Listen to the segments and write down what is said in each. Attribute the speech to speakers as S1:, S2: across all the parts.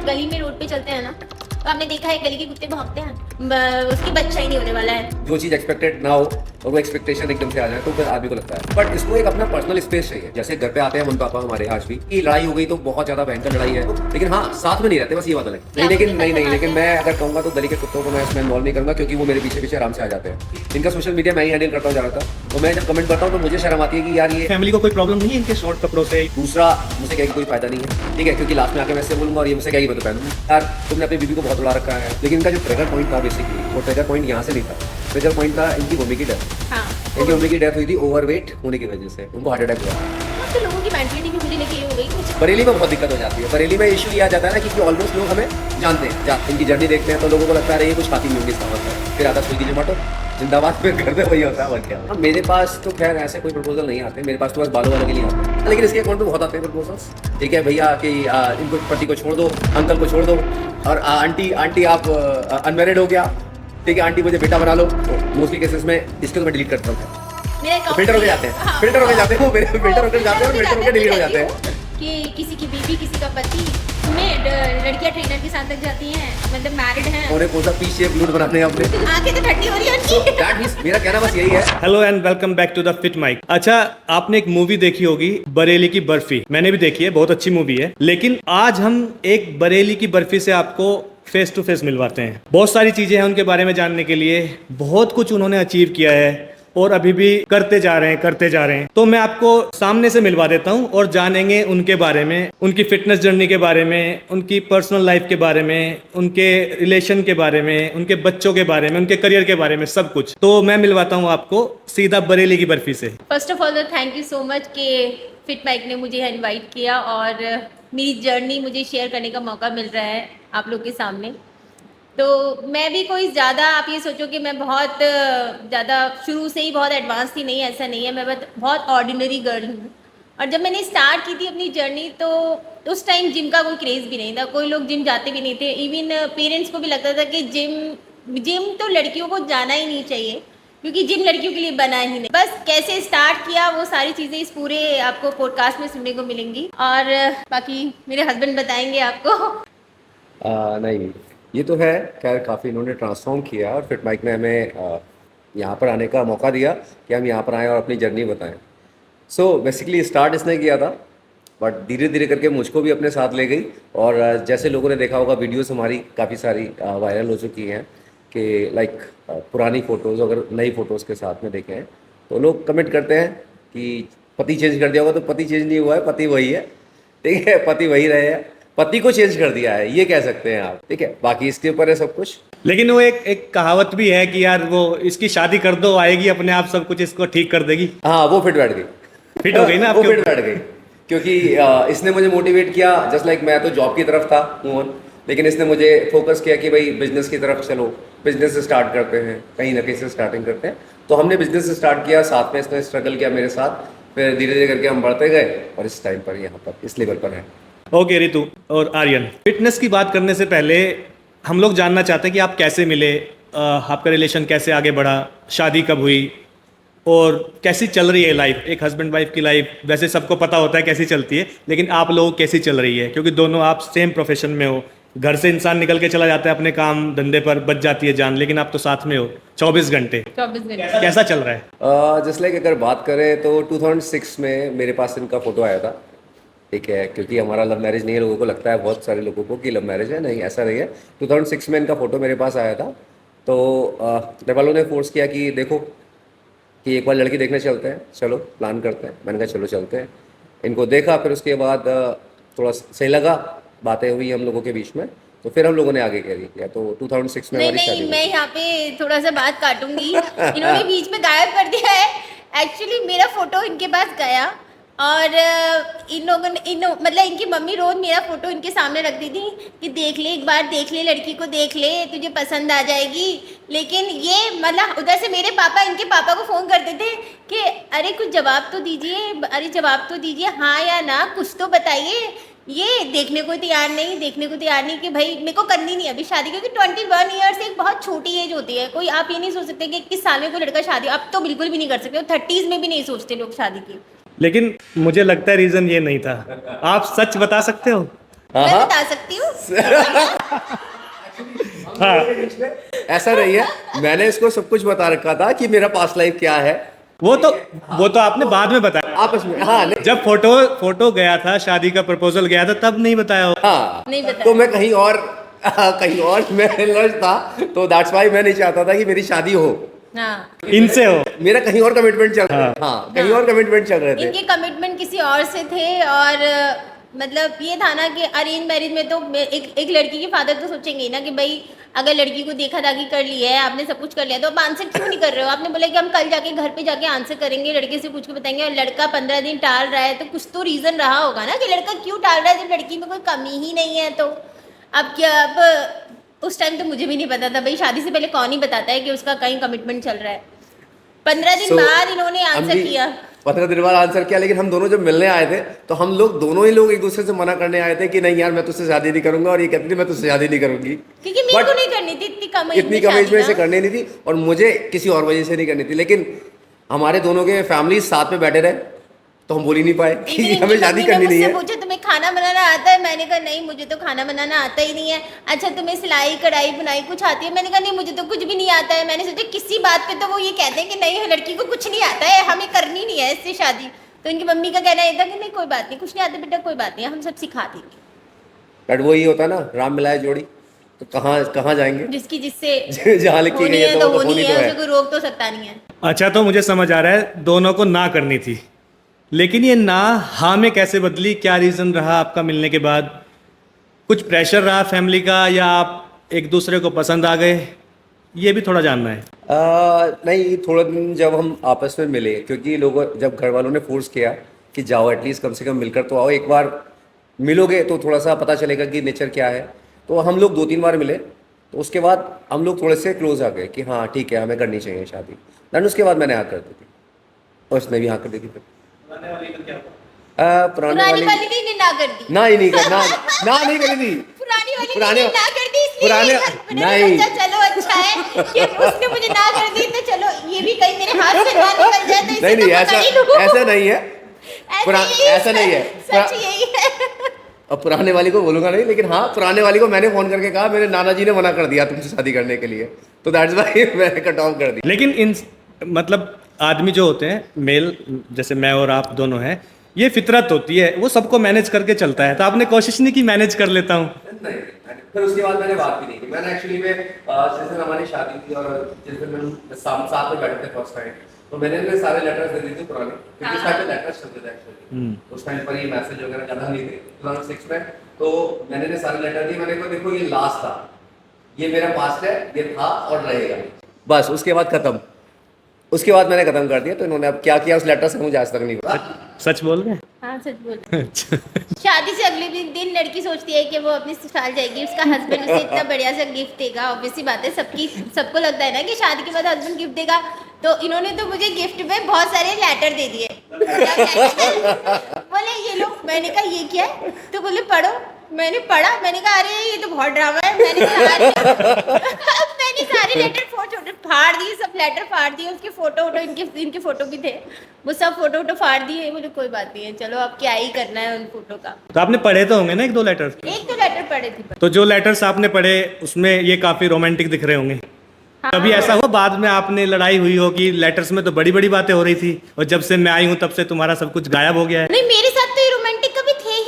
S1: गली में रोड पे चलते हैं ना, तो आपने देखा है गली के कुत्ते भौंकते हैं, उसकी बच्चा ही नहीं होने वाला है।
S2: जो चीज एक्सपेक्टेड ना हो और वो एक्सपेक्टेशन एकदम से आ जाए तो फिर आदमी को लगता है। बट इसको एक अपना पर्सनल स्पेस चाहिए। जैसे घर पे आते हैं मम्मी पापा हमारे आज भी की लड़ाई हो गई तो बहुत ज्यादा भयंकर लड़ाई है, लेकिन हाँ साथ में नहीं रहते, बस ये बात अलग नहीं। लेकिन मैं अगर कहूँगा तो गली के कुत्तों को मैं इसमें इन्वॉल्व नहीं करूंगा, क्योंकि वो मेरे पीछे पीछे आराम से आ जाते हैं। इनका सोशल मीडिया मैं ही हैंडल करता हूँ ज्यादातर, तो मैं जब कमेंट करता हूँ तो मुझे शर्म आती है कि यार ये
S3: फैमिली को कोई प्रॉब्लम नहीं है इनके शॉर्ट कपड़ों से।
S2: दूसरा मुझसे कहेगी कोई फायदा नहीं है, ठीक है, क्योंकि लास्ट में आके मैं इससे बोलूंगा और ये मुझसे कहेगी मैं तो पहनूंगा। यार तुमने अपनी बीबी को बहुत उड़ा रखा है, लेकिन इनका जो ट्रिगर पॉइंट था बेसिकली, वो ट्रिगर पॉइंट यहाँ से नहीं था। ट्रिगर पॉइंट था इनकी मम्मी की डेथ।
S1: हाँ,
S2: इनकी मम्मी की डेथ हुई थी ओवरवेट होने की वजह से, उनको हार्ट अटैक हुआ।
S1: तो लोगों की मेंटलिटी भी मुझे लेके ये हो गई कुछ।
S2: बरेली में बहुत दिक्कत हो जाती है। बरेली में इशू ये आ जाता है ना, क्योंकि ऑलमोस्ट लोग हमें जानते हैं, इनकी जर्नी देखते हैं तो लोगों को लगता है ये कुछ खाती नहीं होगी इसका मतलब। फिर आता स्विगी जोमेटो जिंदाबाद में करते वही होता है और क्या। मेरे पास तो खैर ऐसे कोई प्रपोजल नहीं आते, मेरे पास तो बस बालों वाले के लिए आते हैं, लेकिन इसके अकाउंट में बहुत आते हैं प्रपोजल्स। ठीक है भैया कि इनको पति को छोड़ दो, अंकल को छोड़ दो, और आंटी आप अनमैरिड हो गया, ठीक है आंटी मुझे बेटा बना लो। मोस्टली केसेस में इसको तो मैं डिलीट करता हूँ, फिल्टर होके जाते हैं, फिल्टर होके जाते हैं, वो मेरे फिल्टर होके जाते हैं और फिल्टर होके डिलीट हो जाते हैं।
S1: कि किसी की बीवी किसी का पति में लड़कियां ट्रेनर के साथ लग जाती हैं, मतलब मैरिड हैं,
S2: उन्हें कौन सा पी शेप लूट बनाने हैं अपने,
S1: आंखें तो ठंडी हो रही है
S2: So
S1: उनकी।
S2: that means मेरा कहना बस यही है।
S3: Hello and welcome back to the fit mike. अच्छा, आपने एक मूवी देखी होगी बरेली की बर्फी। मैंने भी देखी है, बहुत अच्छी मूवी है। लेकिन आज हम एक बरेली की बर्फी से आपको फेस टू फेस मिलवाते हैं। बहुत सारी चीजें हैं उनके बारे में जानने के लिए, बहुत कुछ उन्होंने अचीव किया है और अभी भी करते जा रहे हैं। तो मैं आपको सामने से मिलवा देता हूं और जानेंगे उनके बारे में, उनकी फिटनेस जर्नी के बारे में, उनकी पर्सनल लाइफ के बारे में, उनके रिलेशन के बारे में, उनके बच्चों के बारे में, उनके करियर के बारे में, सब कुछ। तो मैं मिलवाता हूं आपको सीधा बरेली की बर्फी से।
S1: First of all thank you so much कि फिट माइक ने मुझे इनवाइट किया और मेरी जर्नी मुझे शेयर करने का मौका मिल रहा है आप लोग के सामने। तो मैं भी कोई ज़्यादा, आप ये सोचो कि मैं बहुत ज़्यादा शुरू से ही बहुत एडवांस थी, नहीं, ऐसा नहीं है। मैं बहुत ऑर्डिनरी गर्ल हूँ। और जब मैंने स्टार्ट की थी अपनी जर्नी तो उस टाइम जिम का कोई क्रेज़ भी नहीं था, कोई लोग जिम जाते भी नहीं थे। इवन पेरेंट्स को भी लगता था कि जिम तो लड़कियों को जाना ही नहीं चाहिए, क्योंकि जिम लड़कियों के लिए बना ही नहीं। बस कैसे स्टार्ट किया वो सारी चीज़ें इस पूरे आपको पॉडकास्ट में सुनने को मिलेंगी, और बाकी मेरे हस्बैंड बताएंगे आपको।
S2: नहीं ये तो है, खैर काफ़ी इन्होंने ट्रांसफॉर्म किया और फिट माइक ने हमें यहाँ पर आने का मौका दिया कि हम यहाँ पर आएँ और अपनी जर्नी बताएं। सो बेसिकली स्टार्ट इसने किया था, बट धीरे धीरे करके मुझको भी अपने साथ ले गई। और जैसे लोगों ने देखा होगा वीडियोस हमारी काफ़ी सारी वायरल हो चुकी हैं कि लाइक पुरानी फ़ोटोज़ अगर नई फ़ोटोज़ के साथ में देखें तो लोग कमेंट करते हैं कि पति चेंज कर दिया होगा, तो पति चेंज नहीं हुआ है, पति वही है, ठीक है, पति वही रहे हैं, पति को चेंज कर दिया है, ये कह सकते हैं आप, ठीक है, बाकी इसके ऊपर है सब कुछ।
S3: लेकिन वो एक कहावत भी है कि यार वो इसकी शादी कर दो, आएगी अपने आप सब कुछ इसको ठीक कर देगी।
S2: हाँ वो फिट बैठ गई,
S3: फिट हो गई ना
S2: वो
S3: आपके
S2: फिट बैठ गई, क्योंकि इसने मुझे मोटिवेट किया। जस्ट लाइक मैं तो जॉब की तरफ था मूव, लेकिन इसने मुझे फोकस किया कि भाई बिजनेस की तरफ चलो, बिजनेस से स्टार्ट करते हैं, कहीं ना कहीं से स्टार्टिंग करते हैं। तो हमने बिजनेस से स्टार्ट किया, साथ में इसने स्ट्रगल किया मेरे साथ, फिर धीरे धीरे करके हम बढ़ते गए और इस टाइम पर यहाँ पर इस लेवल पर है।
S3: ओके रितु और आर्यन, फिटनेस की बात करने से पहले हम लोग जानना चाहते हैं कि आप कैसे मिले, आपका रिलेशन कैसे आगे बढ़ा, शादी कब हुई और कैसी चल रही है लाइफ। एक हस्बैंड वाइफ की लाइफ वैसे सबको पता होता है कैसी चलती है, लेकिन आप लोगों की कैसी चल रही है, क्योंकि दोनों आप सेम प्रोफेशन में हो। घर से इंसान निकल के चला जाता है अपने काम धंधे पर, बच जाती है जान, लेकिन आप तो साथ में हो 24 घंटे।
S1: 24 घंटे
S3: कैसा चल रहा है?
S2: जस्ट लाइक अगर बात करें तो 2006 में मेरे पास इनका फ़ोटो आया था, ठीक है, क्योंकि हमारा लव मैरिज नहीं है। लोगों को लगता है बहुत सारे लोगों को कि लव मैरिज है, नहीं ऐसा नहीं है। 2006 में इनका फ़ोटो मेरे पास आया था, तो घर वालों ने फोर्स किया कि देखो कि एक बार लड़की देखने चलते हैं, चलो प्लान करते हैं। मैंने कहा चलो चलते हैं। इनको देखा, फिर उसके बाद थोड़ा सही लगा, बातें हुई हम लोगों के बीच में, तो फिर हम लोगों ने आगे कैरी किया। तो 2006 में हमारी शादी
S1: नहीं, मैं यहाँ पे थोड़ा सा बात काटूंगी। इन्होंने बीच में गायब कर दिया है। एक्चुअली मेरा फोटो इनके पास गया और इन लोगों ने मतलब इनकी मम्मी रोज मेरा फोटो इनके सामने रखती थी कि देख ले, एक बार देख ले, लड़की को देख ले, तुझे पसंद आ जाएगी। लेकिन ये मतलब उधर से मेरे पापा इनके पापा को फ़ोन करते थे कि अरे कुछ जवाब तो दीजिए, अरे जवाब तो दीजिए, हाँ या ना, कुछ तो बताइए। ये देखने को तैयार नहीं कि भाई मेरे को करनी नहीं अभी शादी, क्योंकि 21 ईयर्स एक बहुत छोटी एज होती है। कोई आप ये नहीं सोच सकते कि 21 साल में कोई लड़का शादी, अब तो बिल्कुल भी नहीं कर सकते, 30s में भी नहीं सोचते लोग शादी की।
S3: लेकिन मुझे लगता है रीज़न ये नहीं था। आप सच बता सकते हो?
S1: मैं
S2: हाँ।
S1: बता सकती हूँ।
S2: ऐसा नहीं है, मैंने इसको सब कुछ बता रखा था कि मेरा पास्ट लाइफ क्या है
S3: वो तो आपने बाद में बताया।
S2: आपस में। हाँ नहीं,
S3: जब फोटो गया था, शादी का प्रपोजल गया था, तब नहीं बताया हो।
S2: हाँ
S1: नहीं बताया।
S2: तो मैं कहीं और मैं लॉस्ट था, तो दैट्स वाई मैं नहीं चाहता था कि मेरी शादी हो,
S1: हाँ,
S3: इनसे हो।
S2: मेरा कहीं और कमिटमेंट चल रहा है। हाँ कहीं और कमिटमेंट चल रहे थे।
S1: इनके कमिटमेंट किसी और से थे और मतलब ये था ना कि अरेंज मैरिज में तो एक लड़की के फादर तो सोचेंगे ही ना कि भाई अगर लड़की को देखा दाखी कर लिया है, आपने सब कुछ कर लिया, तो आप आंसर क्यों नहीं कर रहे हो? आपने बोला कि हम कल जाके घर पे जाके आंसर करेंगे, लड़के से पूछ के बताएंगे, और लड़का 15 दिन टाल रहा है तो कुछ तो रीजन रहा होगा ना कि लड़का क्यों टाल रहा है जब लड़की में कोई कमी ही नहीं है। तो अब क्या, अब उस टाइम तो मुझे भी नहीं पता था भाई, शादी से पहले कौन ही बताता है कि उसका कहीं कमिटमेंट चल रहा है। 15 दिन बाद इन्होंने आंसर किया।
S2: 15 दिन बाद आंसर किया, लेकिन हम दोनों जब मिलने आए थे तो हम लोग दोनों ही लोग एक दूसरे से मना करने आए थे कि नहीं यार मैं तुझसे शादी नहीं करूंगा, और ये कहती थी मैं तुझसे शादी नहीं करूंगी,
S1: क्योंकि मेरे को नहीं करनी थी इतनी कम एज
S2: इतनी कम एज में से करनी नहीं थी, और मुझे किसी और वजह से नहीं करनी थी। लेकिन हमारे दोनों के फैमिली साथ में बैठे रहे तो हम बोल ही नहीं पाए कि हमें शादी करनी नहीं है।
S1: पूछा तुम्हें खाना बनाना आता है? मैंने कहा नहीं मुझे तो खाना बनाना आता ही नहीं है। अच्छा तुम्हें सिलाई कढ़ाई बुनाई कुछ आती है? मैंने कहा नहीं मुझे तो कुछ भी नहीं आता है। मैंने सोचा किसी बात पे तो वो ये कहते हैं कि नहीं लड़की को कुछ नहीं आता है, हमें करनी नहीं है इससे शादी। तो इनकी मम्मी का कहना ये था कि नहीं कोई बात नहीं, कुछ नहीं आता बेटा, कोई बात नहीं, हम सब सिखा देंगे।
S2: बट वो ही होता ना, राम मिलाए जोड़ी, तो कहाँ जाएंगे?
S1: जिसकी जिससे
S2: जहाँ लिखी गई है तो
S1: होनी है,
S2: है।
S1: उसे कोई रोक तो सकता नहीं है।
S3: अच्छा, तो मुझे समझ आ रहा है दोनों को ना करनी थी, लेकिन ये ना हाँ में कैसे बदली? क्या रीज़न रहा आपका मिलने के बाद? कुछ प्रेशर रहा फैमिली का, या आप एक दूसरे को पसंद आ गए? ये भी थोड़ा जानना है।
S2: नहीं, थोड़ा दिन जब हम आपस में मिले, क्योंकि लोगों जब घर वालों ने फोर्स किया कि जाओ एटलीस्ट कम से कम मिलकर तो आओ, एक बार मिलोगे तो थोड़ा सा पता चलेगा कि नेचर क्या है। तो हम लोग 2-3 बार मिले, तो उसके बाद हम लोग थोड़े से क्लोज आ गए कि हाँ ठीक है हमें करनी चाहिए शादी। दैन उसके बाद मैंने हाँ कर दी थी और उसने भी हाँ कर दी थी। फिर पुरानी वाली
S1: ने ना कर दी।
S2: ना ही नहीं कर ना नहीं करी थी।
S1: पुरानी वाली ने ना कर दी, इसलिए
S2: नहीं
S1: चलो अच्छा है कि उसने मुझे ना कर दी, तो चलो ये भी कहीं मेरे हाथ से ना निकल जाए तो इसे
S2: नहीं
S1: तो
S2: ऐसा
S1: पकड़ ही लूं।
S2: ऐसा नहीं है, ऐसा नहीं है,
S1: सच यही है।
S2: अब पुराने वाली को बोलूंगा नहीं, लेकिन हाँ पुराने वाली को मैंने फोन करके कहा मेरे नाना जी ने मना कर दिया तुमसे शादी करने के लिए, तो दैट्स व्हाई मैंने कट ऑफ कर दी।
S3: लेकिन इन मतलब आदमी जो होते हैं, मेल जैसे मैं और आप दोनों हैं, ये फितरत होती है, वो सबको मैनेज करके चलता है। तो आपने कोशिश नहीं की मैनेज कर लेता हूँ?
S2: नहीं, फिर उसके बाद मैंने बात भी नहीं की। मैंने एक्चुअली में जिस दिन हमारी शादी थी और जिस दिन हम साथ में बैठे थे फर्स्ट टाइम, तो मैंने इन्हें सारे लेटर्स दे दिए थे पुराने, क्योंकि सारे लेटर्स चलते थे एक्चुअली उस टाइम पर, ये मैसेज वगैरह ज़्यादा नहीं थे 2006 में। तो मैंने इन्हें सारे लेटर दिए, मैंने कहा देखो ये लास्ट था, ये मेरा पास्ट है, ये था और रहेगा, बस उसके बाद खत्म। उसके बाद मैंने खत्म कर दिया। तो इन्होंने अब क्या किया उस लेटर से मुझे आज तक नहीं पता।
S3: सच बोल रहे हैं?
S1: हाँ सच बोल। शादी से अगले दिन लड़की सोचती है कि वो अपनी ससुराल जाएगी, उसका हस्बैंड उसे इतना बढ़िया सा गिफ्ट देगा। ऑब्वियसली बात है, सबको लगता है ना कि शादी के बाद हस्बैंड गिफ्ट देगा। तो इन्होंने तो मुझे गिफ्ट में बहुत सारे लेटर दे दिए। बोले ये लो, मैंने कहा ये क्या है? तो बोले पढ़ो। मैंने पढ़ा, मैंने कहा अरे ये तो बहुत ड्रामा है। मैंने सारे लेटर फाड़ दिए, सब लेटर फाड़ दिए, उसके फोटो इनके फोटो भी थे, वो सब फोटो फाड़ दिए। मुझे कोई बात नहीं है, चलो अब क्या ही करना है उन फोटो का।
S3: तो आपने पढ़े तो होंगे ना 1-2 लेटर?
S1: एक तो लेटर पढ़े थे।
S3: तो जो लेटर्स आपने पढ़े उसमें ये काफी रोमांटिक दिख रहे होंगे।
S1: हाँ।
S3: कभी ऐसा हुआ बाद में आपने लड़ाई हुई हो कि लेटर्स में तो बड़ी बड़ी बातें हो रही थी और जब से मैं आई हूँ तब से तुम्हारा सब कुछ गायब हो गया है?
S1: नहीं, मेरे साथ तो ये रोमांटिक कभी थे ही।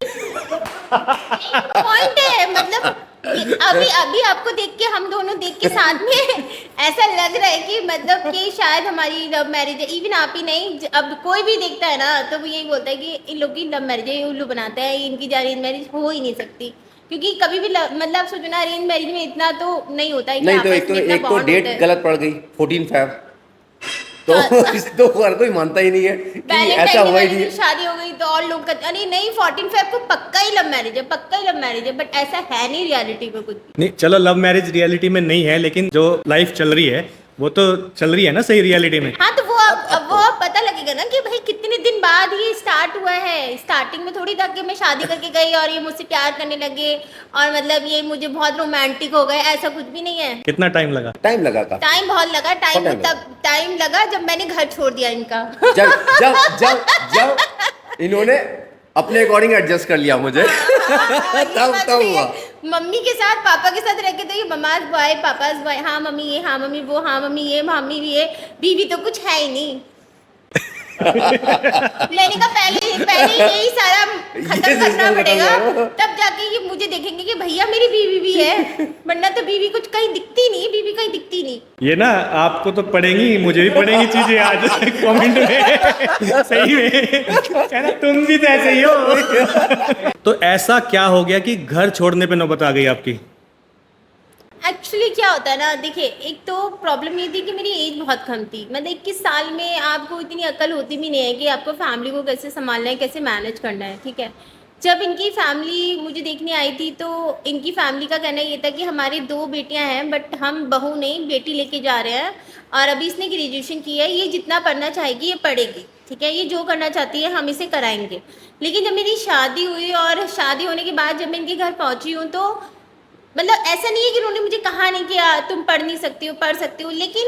S1: पॉइंट है, मतलब अभी आपको देख के, हम दोनों देख के साथ में ऐसा लग रहा है कि मतलब कि शायद हमारी लव मैरिज है। इवन आप ही नहीं, अब कोई भी देखता है ना तो वो यही बोलता है कि इन लोग की लव मैरिज है, ये उल्लू बनाता है, इनकी अरेंज मैरिज हो ही नहीं सकती। क्योंकि कभी भी मतलब सोचो ना, अरेंज मैरिज में इतना तो नहीं होता है कि
S2: नहीं, तो
S1: आपस में इतना
S2: एक तो
S1: bond
S2: डेट
S1: होता है।
S2: गलत पड़ गई 14 Feb, तो हर कोई मानता ही नहीं है कि ऐसा हुआ ही नहीं है।
S1: शादी हो गई तो और लोग कहते अरे नहीं 14 फेब को पक्का ही लव मैरिज है, पक्का ही लव मैरिज है। बट ऐसा है नहीं रियलिटी में कुछ।
S3: नहीं, चलो लव मैरिज रियलिटी में नहीं है, लेकिन जो लाइफ चल रही है वो तो चल रही है ना सही रियलिटी में।
S1: हाँ, तो वो अब पता लगेगा ना कि भाई कितने दिन बाद ये स्टार्ट हुआ है। स्टार्टिंग में थोड़ी था कि मैं शादी करके गई और ये मुझसे प्यार करने लगे और मतलब ये मुझे बहुत रोमांटिक हो गए, ऐसा कुछ भी नहीं है।
S3: कितना टाइम लगा?
S2: टाइम लगा का,
S1: टाइम बहुत लगा। टाइम लगा जब मैंने घर छोड़ दिया इनका।
S2: जब इन्होंने अपने अकॉर्डिंग एडजस्ट कर लिया मुझे। तब हुआ।
S1: मम्मी के साथ पापा के साथ रह के तो ये ममाज बॉय पापाज बॉय, हाँ मम्मी ये, हाँ मम्मी वो, हाँ मम्मी ये, मम्मी भी ये, बीवी तो कुछ है ही नहीं। मैंने कहा पहले यही सारा खत्म
S2: ये
S1: करना
S2: system
S1: पड़ेगा,
S2: खत्म करो।
S1: तब जाके ये मुझे देखेंगे कि भैया मेरी बीवी भी है, वरना तो बीवी कुछ कहीं दिखती नहीं, बीवी कहीं दिखती नहीं।
S3: ये ना आपको तो पड़ेंगी, मुझे भी पड़ेंगी चीजें आज कमेंट में। सही में कहना तुम भी तो ऐसे ही हो। तो ऐसा क्या हो गया कि घर छोड़ने पे नौबत आ गई आपकी?
S1: एक्चुअली क्या होता है ना, देखिए एक तो प्रॉब्लम ये थी कि मेरी एज बहुत कम थी, मतलब 21 साल में आपको इतनी अकल होती भी नहीं है कि आपको फैमिली को कैसे संभालना है, कैसे मैनेज करना है, ठीक है। जब इनकी फैमिली मुझे देखने आई थी तो इनकी फैमिली का कहना ये था कि हमारी 2 बेटियां हैं बट हम बहू नहीं बेटी लेके जा रहे हैं, और अभी इसने ग्रेजुएशन किया है, ये जितना पढ़ना चाहेगी ये पढ़ेगी, ठीक है, ये जो करना चाहती है हम इसे कराएंगे। लेकिन जब मेरी शादी हुई और शादी होने के बाद जब मैं इनके घर पहुँची हूँ तो मतलब ऐसा नहीं है कि उन्होंने मुझे कहा नहीं कि तुम पढ़ नहीं सकती हो, पढ़ सकती हो, लेकिन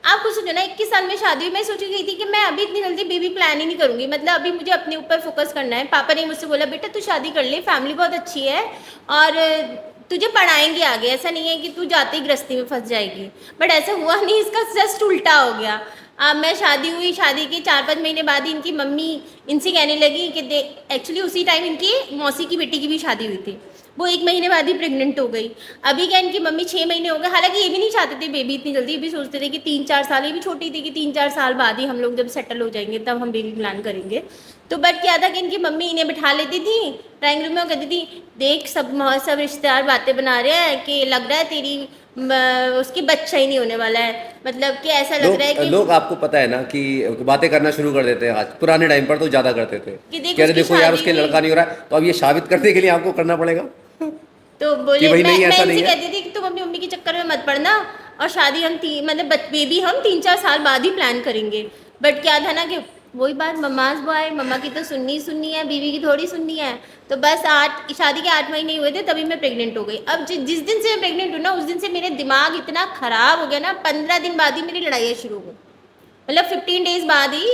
S1: आप कुछ सोचो ना, 21 साल में शादी हुई, मैं सोची गई थी कि मैं अभी इतनी जल्दी बेबी प्लान ही नहीं करूँगी, मतलब अभी मुझे अपने ऊपर फोकस करना है। पापा ने मुझसे बोला बेटा तू शादी कर ले, फैमिली बहुत अच्छी है और तुझे पढ़ाएंगे आगे, ऐसा नहीं है कि तू जाते ही गृहस्थी में फंस जाएगी। बट ऐसा हुआ नहीं, इसका जस्ट उल्टा हो गया। अब मैं शादी हुई, शादी के 4-5 महीने बाद ही इनकी मम्मी इनसे कहने लगी कि एक्चुअली उसी टाइम इनकी मौसी की बेटी की भी शादी हुई थी, वो 1 महीने बाद ही प्रेग्नेंट हो गई। अभी क्या इनकी मम्मी 6 महीने हो गए, हालांकि ये भी नहीं चाहते थे बेबी इतनी जल्दी, ये भी सोचते थे कि 3-4 साल, ये भी छोटी थी कि 3-4 साल बाद ही हम लोग जब सेटल हो जाएंगे तब हम बेबी प्लान करेंगे। तो बट क्या था कि इनकी मम्मी इन्हें बिठा लेती थी ड्राइंग रूम में और कहती थी देख सब रिश्तेदार बातें बना रहे हैं कि लग रहा है तेरी उसकी बच्चा ही नहीं होने वाला है, मतलब कि ऐसा लग रहा है कि
S2: लोग आपको पता है ना कि बातें करना शुरू कर देते हैं। आज पुराने टाइम पर तो ज्यादा करते थे
S1: कि देख
S2: कि अरे
S1: उसकी
S2: देखो यार
S1: शादी
S2: उसके
S1: हुई।
S2: लड़का नहीं हो रहा है, तो अब ये साबित करने के लिए आपको करना पड़ेगा।
S1: तो बोले
S2: कि भाई
S1: मैं
S2: नहीं, ऐसा
S1: इनसे
S2: नहीं है।
S1: कहती थी कि तुम अपनी मम्मी के चक्कर में मत पड़ना और शादी हम मतलब बेबी हम 3-4 साल बाद ही प्लान करेंगे। बट क्या था ना कि वही बात, मम्माज बॉय, मम्मा की तो सुननी है, बीवी की थोड़ी सुननी है। तो बस शादी के 8 महीने हुए थे तभी मैं प्रेग्नेंट हो गई। अब जिस दिन से मैं प्रेग्नेंट हूँ ना उस दिन से मेरे दिमाग इतना ख़राब हो गया ना, 15 दिन बाद ही मेरी लड़ाइयाँ शुरू हो गई, मतलब 15 डेज बाद ही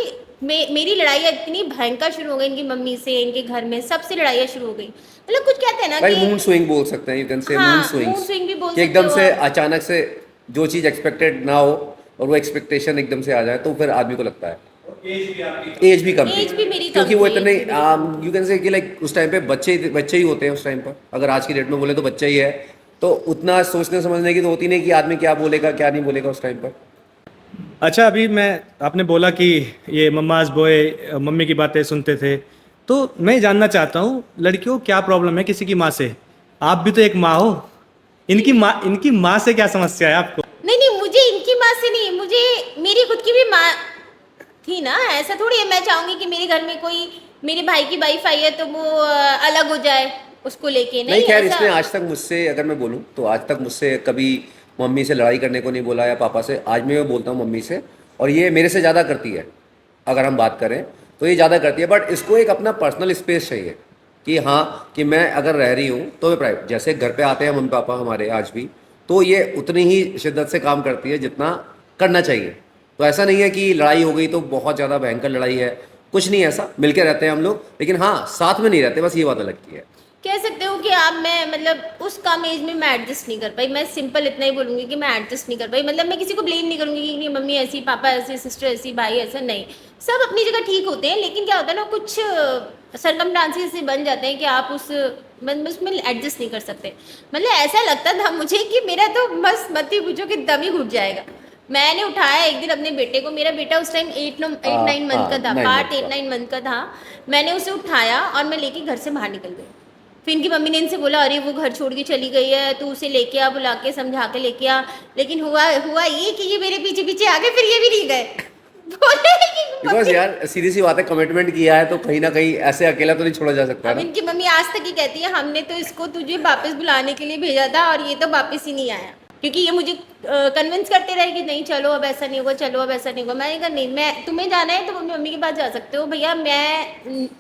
S1: मेरी लड़ाइयाँ इतनी भयंकर शुरू हो गई इनकी मम्मी से, इनके घर में सबसे लड़ाइयाँ शुरू हो गई। मतलब कुछ कहते हैं ना
S2: भाई
S1: कि
S2: मूड स्विंग बोल सकते हैं, यू कैन से
S1: हाँ,
S2: मूड स्विंग्स,
S1: mood swing भी बोल
S2: कि
S1: सकते
S2: एकदम
S1: हो
S2: से
S1: आप।
S2: अचानक से जो चीज एक्सपेक्टेड ना हो और वो एक्सपेक्टेशन एकदम से आ जाए तो फिर आदमी को लगता है। एज भी कम थी,
S1: एज भी मेरी कम
S2: क्योंकि वो
S1: थी,
S2: इतने
S1: age भी
S2: यू कैन से कि लाइक उस टाइम पे बच्चे ही होते हैं उस टाइम पर, अगर आज की डेट में बोले तो बच्चा ही है, तो उतना सोचने समझने की तो होती नहीं कि आदमी क्या बोलेगा क्या नहीं बोलेगा उस टाइम पर।
S3: अच्छा, अभी आपने बोला कि ये मम्माज बॉय मम्मी की बातें सुनते थे, तो मैं जानना चाहता हूँ लड़कियों को क्या प्रॉब्लम है किसी की माँ से? आप भी तो एक माँ हो, इनकी माँ से क्या समस्या है आपको?
S1: नहीं मुझे इनकी माँ से नहीं, मुझे मेरी खुद की भी माँ थी ना, ऐसा थोड़ी है मैं चाहूंगी कि मेरे घर में कोई मेरे भाई की वाइफ आई है तो वो अलग हो जाए उसको लेके,
S2: नहीं खैर,
S1: ऐसा।
S2: इसने आज तक मुझसे, अगर मैं बोलूँ तो आज तक मुझसे कभी मम्मी से लड़ाई करने को नहीं बोला या पापा से। आज मैं बोलता हूँ मम्मी से, और ये मेरे से ज़्यादा करती है, अगर हम बात करें तो ये ज़्यादा करती है। बट इसको एक अपना पर्सनल स्पेस चाहिए कि हाँ, कि मैं अगर रह रही हूँ तो मैं प्राइवेट, जैसे घर पे आते हैं मम्मी पापा हमारे आज भी, तो ये उतनी ही शिद्दत से काम करती है जितना करना चाहिए। तो ऐसा नहीं है कि लड़ाई हो गई तो बहुत ज़्यादा भयंकर लड़ाई है, कुछ नहीं ऐसा, मिलके रहते हैं हम लोग, लेकिन हाँ साथ में नहीं रहते, बस ये बात अलग की है।
S1: कह सकते हो कि आप मैं मतलब उस कम एज में मैं एडजस्ट नहीं कर पाई, मैं सिंपल इतना ही बोलूँगी कि मैं एडजस्ट नहीं कर पाई। मतलब मैं किसी को ब्लेम नहीं करूँगी कि मम्मी ऐसी, पापा ऐसे, सिस्टर ऐसी, भाई ऐसा, नहीं, सब अपनी जगह ठीक होते हैं। लेकिन क्या होता है ना, कुछ सरकमस्टांसेस से बन जाते हैं कि आप उसमें एडजस्ट नहीं कर सकते। मतलब ऐसा लगता था मुझे कि मेरा तो बस मत ही पूछो कि दम ही घुट जाएगा। मैंने उठाया एक दिन अपने बेटे को, मेरा बेटा उस टाइम 8-9 मंथ का था, 8-9 मंथ का था। मैंने उसे उठाया और मैं लेके घर से बाहर निकल गई। फिर इनकी मम्मी ने इनसे बोला अरे वो घर छोड़ के चली गई है, तू उसे लेके आ, बुला के समझा के लेके आ। लेकिन हुआ ये कि ये मेरे पीछे पीछे आ गए, फिर ये भी नहीं गए। बोले कि
S2: बिकॉज यार सीधी सी बात है, कमिटमेंट किया है तो कहीं ना कहीं ऐसे अकेला तो नहीं छोड़ा जा सकता
S1: अब
S2: ना।
S1: इनकी मम्मी आज तक ही कहती है हमने तो इसको तुझे वापस बुलाने के लिए भेजा था और ये तो वापस ही नहीं आया, क्योंकि ये मुझे कन्विंस करते रहे कि नहीं चलो अब ऐसा नहीं होगा, चलो अब ऐसा नहीं होगा। मैंने कहा नहीं, मैं तुम्हें जाना है तो अपनी मम्मी के पास जा सकते हो भैया, मैं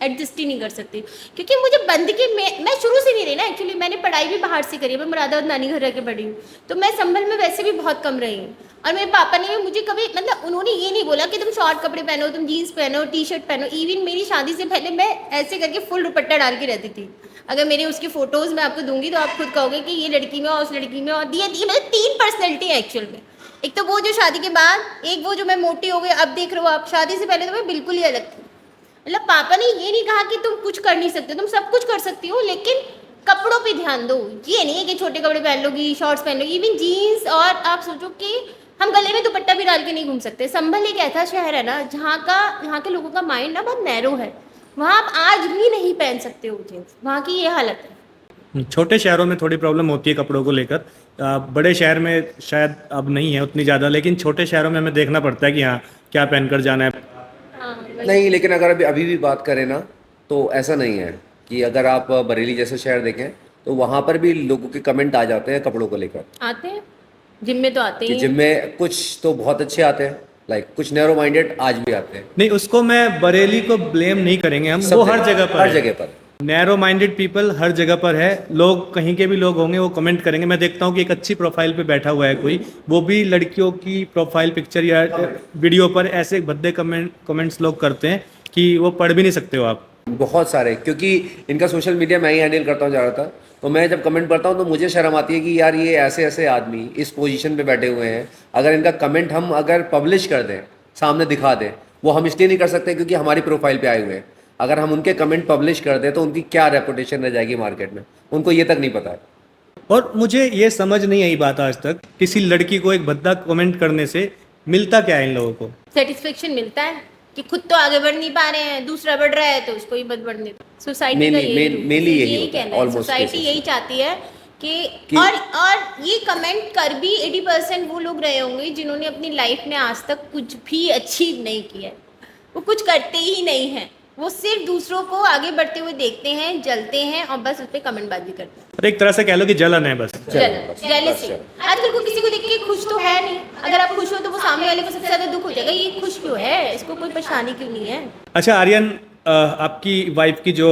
S1: एडजस्ट ही नहीं कर सकती। क्योंकि मुझे बंद के मैं शुरू से नहीं रही ना, एक्चुअली मैंने पढ़ाई भी बाहर से करी है, मैं मुरादाबाद नानी घर रह के पढ़ी हूँ, तो मैं संभल में वैसे भी बहुत कम रही हूँ। और मेरे पापा ने भी मुझे कभी मतलब उन्होंने ये नहीं बोला कि तुम शॉर्ट कपड़े पहनो, तुम जीन्स पहनो, टी शर्ट पहनो। इवन मेरी शादी से पहले मैं ऐसे करके फुल दुपट्टा डाल के रहती थी। अगर मेरे उसकी फोटोज मैं आपको दूंगी तो आप खुद कहोगे कि ये लड़की में और उस लड़की में, और ये मतलब 3 पर्सनैलिटी है एक्चुअल में। एक तो वो जो शादी के बाद, एक वो जो मैं मोटी हो गई, अब देख रहे हो आप, शादी से पहले तो मैं बिल्कुल ही अलग थी। मतलब पापा ने ये नहीं कहा कि तुम कुछ कर नहीं सकते, तुम सब कुछ कर सकती हो, लेकिन कपड़ों पे ध्यान दो। ये नहीं है कि छोटे कपड़े पहन लोगी, शॉर्ट्स पहन लोगी, इवन जीन्स। और आप सोचो कि हम गले में दुपट्टा भी डाल के नहीं घूम सकते। संभल एक ऐसा शहर है ना जहाँ के लोगों का माइंड ना बहुत नैरो है, वहाँ आप आज भी नहीं पहन सकते हो जीन्स, वहाँ की ये हालत है।
S3: छोटे शहरों में थोड़ी प्रॉब्लम होती है कपड़ों को लेकर, बड़े शहर में शायद अब नहीं है उतनी ज़्यादा, लेकिन छोटे शहरों में हमें देखना पड़ता है कि हाँ क्या पहनकर जाना है।
S1: हाँ वही।
S2: नहीं, लेकिन अगर अभी भी बात करें ना, तो ऐसा नहीं है कि अगर आप बरेली जैसे शहर देखें तो वहाँ पर भी लोगों के कमेंट आ जाते हैं कपड़ों को लेकर,
S1: आते हैं जिम में तो आते
S2: कि
S1: ही
S2: जिम
S1: हैं।
S2: में कुछ तो बहुत अच्छे आते हैं, लाइक कुछ नैरो माइंडेड आज भी आते हैं।
S3: नहीं, उसको मैं बरेली को ब्लेम नहीं करेंगे हम,
S2: सब
S3: वो हर जगह पर
S2: हर
S3: है।
S2: जगह पर।
S3: नैरो माइंडेड पीपल हर जगह पर है, लोग कहीं के भी लोग होंगे वो कमेंट करेंगे। मैं देखता हूँ कि एक अच्छी प्रोफाइल पे बैठा हुआ है कोई, वो भी लड़कियों की प्रोफाइल पिक्चर या वीडियो पर ऐसे भद्दे कमेंट्स लोग करते हैं कि वो पढ़ भी नहीं सकते हो आप।
S2: बहुत सारे, क्योंकि इनका सोशल मीडिया मैं ही हैंडल करता हूँ ज़्यादातर, तो मैं जब कमेंट पढ़ता हूँ तो मुझे शर्म आती है कि यार ये ऐसे ऐसे आदमी इस पोजीशन पे बैठे हुए हैं, अगर इनका कमेंट हम अगर पब्लिश कर दें, सामने दिखा दें, वो हम इसलिए नहीं कर सकते क्योंकि हमारी प्रोफाइल पे आए हुए हैं। अगर हम उनके कमेंट पब्लिश कर दें तो उनकी क्या रेपुटेशन रह जाएगी मार्केट में, उनको ये तक नहीं पता है।
S3: और मुझे ये समझ नहीं आई बात आज तक, किसी लड़की को एक भद्दा कमेंट करने से मिलता क्या है इन लोगों को?
S1: सेटिस्फेक्शन मिलता है कि खुद तो आगे बढ़ नहीं पा रहे हैं, दूसरा बढ़ रहा है तो उसको ही मत बढ़ने दो। सोसाइटी का
S2: Mainly यही होता है,
S1: कहना है,
S2: almost
S1: सोसाइटी
S2: cases
S1: यही चाहती है कि
S2: कि-
S1: और ये कमेंट कर भी 80% वो लोग रहे होंगे जिन्होंने अपनी लाइफ में आज तक कुछ भी अचीव नहीं किया है। वो कुछ करते ही नहीं हैं, वो सिर्फ दूसरों को आगे बढ़ते हुए देखते हैं, जलते हैं और बस उस पर कमेंटबाजी करते हैं।
S3: और एक तरह से कह लो कि जलन है बस।
S1: जेलसी। आजकल को किसी को देख के खुश तो है नहीं, अगर आप खुश हो तो वो सामने वाले को सबसे ज्यादा दुख हो जाएगा, ये खुश क्यों है, इसको कोई परेशानी क्यों नहीं है।
S3: अच्छा आर्यन, आपकी वाइफ की जो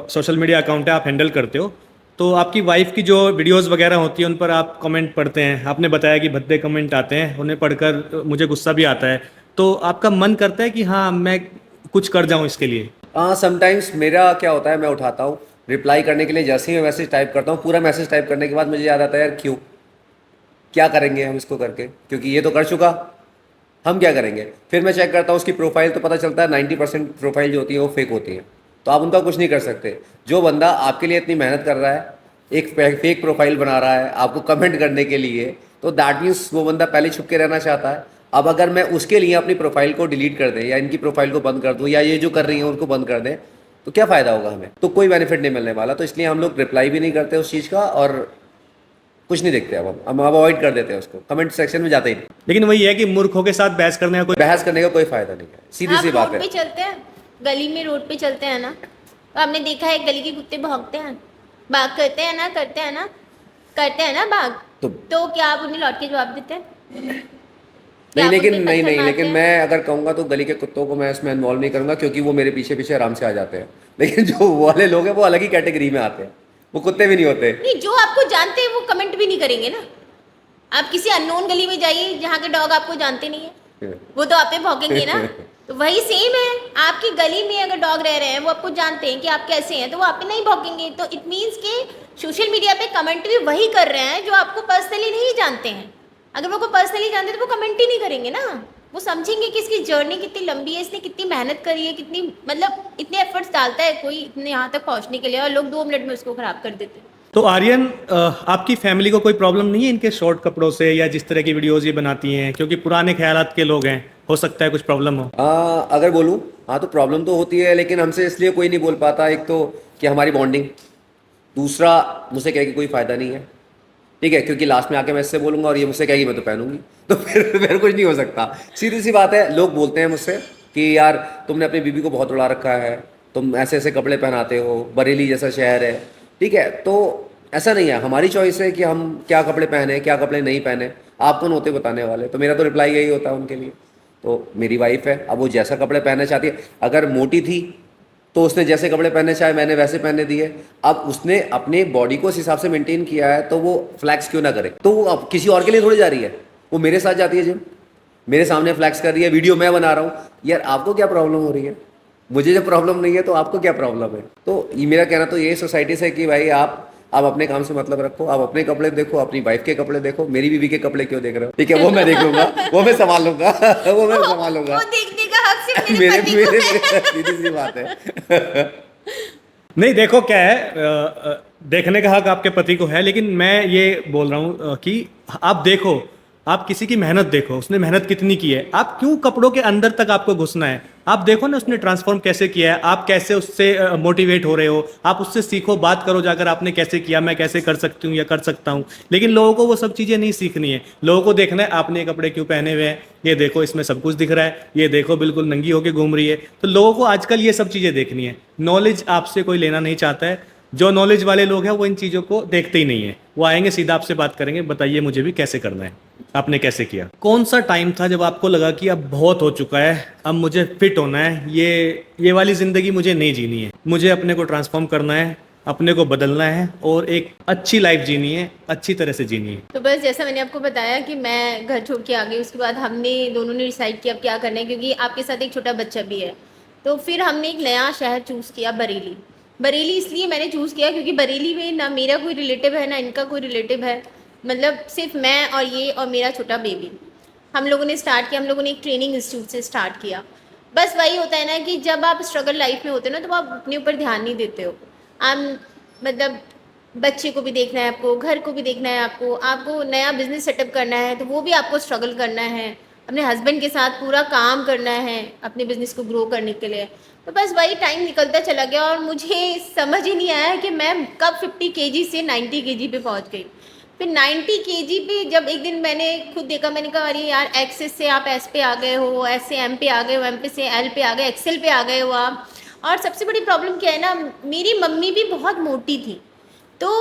S3: सोशल मीडिया अकाउंट है आप हैंडल करते हो, तो आपकी वाइफ की जो वीडियोस वगैरह होती है उन पर आप कमेंट पढ़ते हैं, आपने बताया कि भद्दे कमेंट आते हैं, उन्हें पढ़कर मुझे गुस्सा भी आता है, तो आपका मन करता है कि हाँ मैं कुछ कर जाऊँ इसके लिए?
S2: हाँ, समटाइम्स मेरा क्या होता है, मैं उठाता हूँ रिप्लाई करने के लिए, जैसे ही मैं मैसेज टाइप करता हूँ, पूरा मैसेज टाइप करने के बाद मुझे याद आता है यार क्यों, क्या करेंगे हम इसको करके, क्योंकि ये तो कर चुका, हम क्या करेंगे। फिर मैं चेक करता हूँ उसकी प्रोफाइल, तो पता चलता है 90% प्रोफाइल जो होती है वो फेक होती है, तो आप उनका कुछ नहीं कर सकते। जो बंदा आपके लिए इतनी मेहनत कर रहा है, एक फेक प्रोफाइल बना रहा है आपको कमेंट करने के लिए, तो दैट मीन्स वो बंदा पहले छुप के रहना चाहता है। अब अगर मैं उसके लिए अपनी प्रोफाइल को डिलीट कर दें या इनकी प्रोफाइल को बंद कर दूं या ये जो कर रही हैं उनको बंद कर दें, तो क्या फ़ायदा होगा हमें, तो कोई बेनिफिट नहीं मिलने वाला। तो इसलिए हम लोग रिप्लाई भी नहीं करते उस चीज़ का और कुछ नहीं देखते। अब हम अवॉइड कर देते हैं उसको, कमेंट सेक्शन में जाते ही नहीं।
S3: लेकिन वही है कि मूर्खों के साथ बहस करने का कोई
S2: बहस करने का कोई फ़ायदा नहीं है, सीधी सी
S1: आप
S2: बात
S1: रोड पे
S2: है।
S1: चलते हैं, गली में रोड पे चलते हैं ना, तो आपने देखा है गली के कुत्ते भौंकते हैं, बाग करते हैं ना, करते हैं ना बाग, तो क्या आप उन्हें लौट के जवाब देते हैं? क्या
S2: नहीं,
S1: आप
S2: लेकिन
S1: उन पे
S2: नहीं
S1: पत्थर
S2: नहीं
S1: मारते
S2: लेकिन
S1: हैं?
S2: मैं अगर कहूँगा तो गली के कुत्तों को मैं इसमें इन्वॉल्व नहीं करूँगा, क्योंकि वो मेरे पीछे पीछे आराम से आ जाते हैं। लेकिन जो वो वाले लोग हैं वो अलग ही कैटेगरी में आते हैं, वो कुत्ते भी नहीं होते।
S1: नहीं, जो आपको जानते हैं वो कमेंट भी नहीं करेंगे ना। आप किसी अननोन गली में जाइए जहाँ के डॉग आपको जानते नहीं है, वो तो आप पे भौंकेंगे ना। तो वही सेम है, आपकी गली में अगर डॉग रह रहे हैं, वो आपको जानते हैं कि आप कैसे हैं, तो वो आप पे नहीं भौंकेंगे। तो इट मीन्स कि सोशल मीडिया पे कमेंट भी वही कर रहे हैं जो आपको पर्सनली नहीं जानते हैं। अगर वो को पर्सनली जानते तो वो कमेंट ही नहीं करेंगे ना, वो समझेंगे कि इसकी जर्नी कितनी लंबी है, इसने कितनी मेहनत करी है, कितनी मतलब इतने एफर्ट्स डालता है कोई इतने यहाँ तक पहुँचने के लिए, और लोग 2 मिनट में उसको खराब कर देते हैं।
S3: तो आर्यन, आपकी फैमिली को कोई प्रॉब्लम नहीं है इनके शॉर्ट कपड़ों से या जिस तरह की वीडियोस ये बनाती हैं, क्योंकि पुराने ख्यालात के लोग हैं, हो सकता है कुछ प्रॉब्लम हो?
S2: अगर बोलूँ, हाँ तो प्रॉब्लम तो होती है, लेकिन हमसे इसलिए कोई नहीं बोल पाता। एक तो कि हमारी बॉन्डिंग, दूसरा मुझसे कह के कोई फ़ायदा नहीं है, ठीक है, क्योंकि लास्ट में आके मैं इससे बोलूँगा और ये मुझसे कहेगी मैं तो पहनूंगी, तो फिर कुछ नहीं हो सकता। सीधी सी बात है, लोग बोलते हैं मुझसे कि यार तुमने अपनी बीबी को बहुत उड़ा रखा है, तुम ऐसे ऐसे कपड़े पहनाते हो, बरेली जैसा शहर है, ठीक है। तो ऐसा नहीं है, हमारी चॉइस है कि हम क्या कपड़े पहने क्या कपड़े नहीं पहने। आप कौन होते बताने वाले? तो मेरा तो रिप्लाई यही होता है उनके लिए। तो मेरी वाइफ है, अब वो जैसा कपड़े पहनना चाहती है, अगर मोटी थी तो उसने जैसे कपड़े पहने चाहे मैंने वैसे पहने दिए। अब उसने अपने बॉडी को उस हिसाब से मेंटेन किया है, तो वो फ्लैक्स क्यों ना करे? तो वो अब किसी और के लिए थोड़ी जा रही है, वो मेरे साथ जाती है जिम, मेरे सामने फ्लैक्स कर रही है, वीडियो मैं बना रहा हूँ। यार आपको क्या प्रॉब्लम हो रही है? मुझे जब प्रॉब्लम नहीं है तो आपको क्या प्रॉब्लम है? तो ये मेरा कहना तो ये सोसाइटी से कि भाई आप अपने काम से मतलब रखो, आप अपने कपड़े देखो, अपनी वाइफ के कपड़े देखो, मेरी बीवी के कपड़े क्यों देख रहे हो? ठीक है, वो मैं देख लूंगा, वो मैं संभाल लूंगा, वो मैं संभाल लूंगा।
S1: वो देखने का हक सिर्फ
S2: मेरे
S1: मेरे पति को
S2: मेरे
S1: है।
S2: सीधी सी बात है।
S3: नहीं देखो क्या है, देखने का हक आपके पति को है, लेकिन मैं ये बोल रहा हूँ कि आप देखो, आप किसी की मेहनत देखो, उसने मेहनत कितनी की है। आप क्यों कपड़ों के अंदर तक आपको घुसना है? आप देखो ना उसने ट्रांसफॉर्म कैसे किया है, आप कैसे उससे मोटिवेट हो रहे हो, आप उससे सीखो, बात करो जाकर आपने कैसे किया, मैं कैसे कर सकती हूँ या कर सकता हूँ। लेकिन लोगों को वो सब चीज़ें नहीं सीखनी है, लोगों को देखना है आपने ये कपड़े क्यों पहने हुए हैं, ये देखो इसमें सब कुछ दिख रहा है, ये देखो बिल्कुल नंगी होके घूम रही है। तो लोगों को आजकल ये सब चीज़ें देखनी है, नॉलेज आपसे कोई लेना नहीं चाहता है। जो नॉलेज वाले लोग हैं वो इन चीज़ों को देखते ही नहीं है, वो आएंगे सीधा आपसे बात करेंगे, बताइए मुझे भी कैसे करना है, आपने कैसे किया। कौन सा टाइम था जब आपको लगा कि अब बहुत हो चुका है, अब मुझे फिट होना है, ये वाली ज़िंदगी मुझे नहीं जीनी है, मुझे अपने को ट्रांसफॉर्म करना है, अपने को बदलना है और एक अच्छी लाइफ जीनी है, अच्छी तरह से जीनी है?
S1: तो बस जैसा मैंने आपको बताया कि मैं घर छोड़ के आ गई, उसके बाद हमने दोनों ने डिसाइड किया अब क्या करना है, क्योंकि आपके साथ एक छोटा बच्चा भी है। तो फिर हमने एक नया शहर चूज़ किया, बरेली। बरेली इसलिए मैंने चूज़ किया क्योंकि बरेली में ना मेरा कोई रिलेटिव है ना इनका कोई रिलेटिव है, मतलब सिर्फ मैं और ये और मेरा छोटा बेबी। हम लोगों ने स्टार्ट किया, हम लोगों ने एक ट्रेनिंग इंस्टीट्यूट से स्टार्ट किया। बस वही होता है ना कि जब आप स्ट्रगल लाइफ में होते हो ना तो आप अपने ऊपर ध्यान नहीं देते हो। आप मतलब बच्चे को भी देखना है आपको, घर को भी देखना है आपको, आपको नया बिजनेस सेटअप करना है तो वो भी आपको स्ट्रगल करना है, अपने हस्बैंड के साथ पूरा काम करना है अपने बिजनेस को ग्रो करने के लिए। तो बस वही टाइम निकलता चला गया और मुझे समझ ही नहीं आया कि मैं कब 50 केजी से 90 केजी पे पहुंच गई। फिर 90 केजी पे जब एक दिन मैंने खुद देखा, मैंने कहा अरे यार एक्सेस से आप एस पे आ गए हो, एस से एम पे आ गए हो, एम पे से एल पे आ गए, एक्सेल पे आ गए हो आप। और सबसे बड़ी प्रॉब्लम क्या है ना, मेरी मम्मी भी बहुत मोटी थी। तो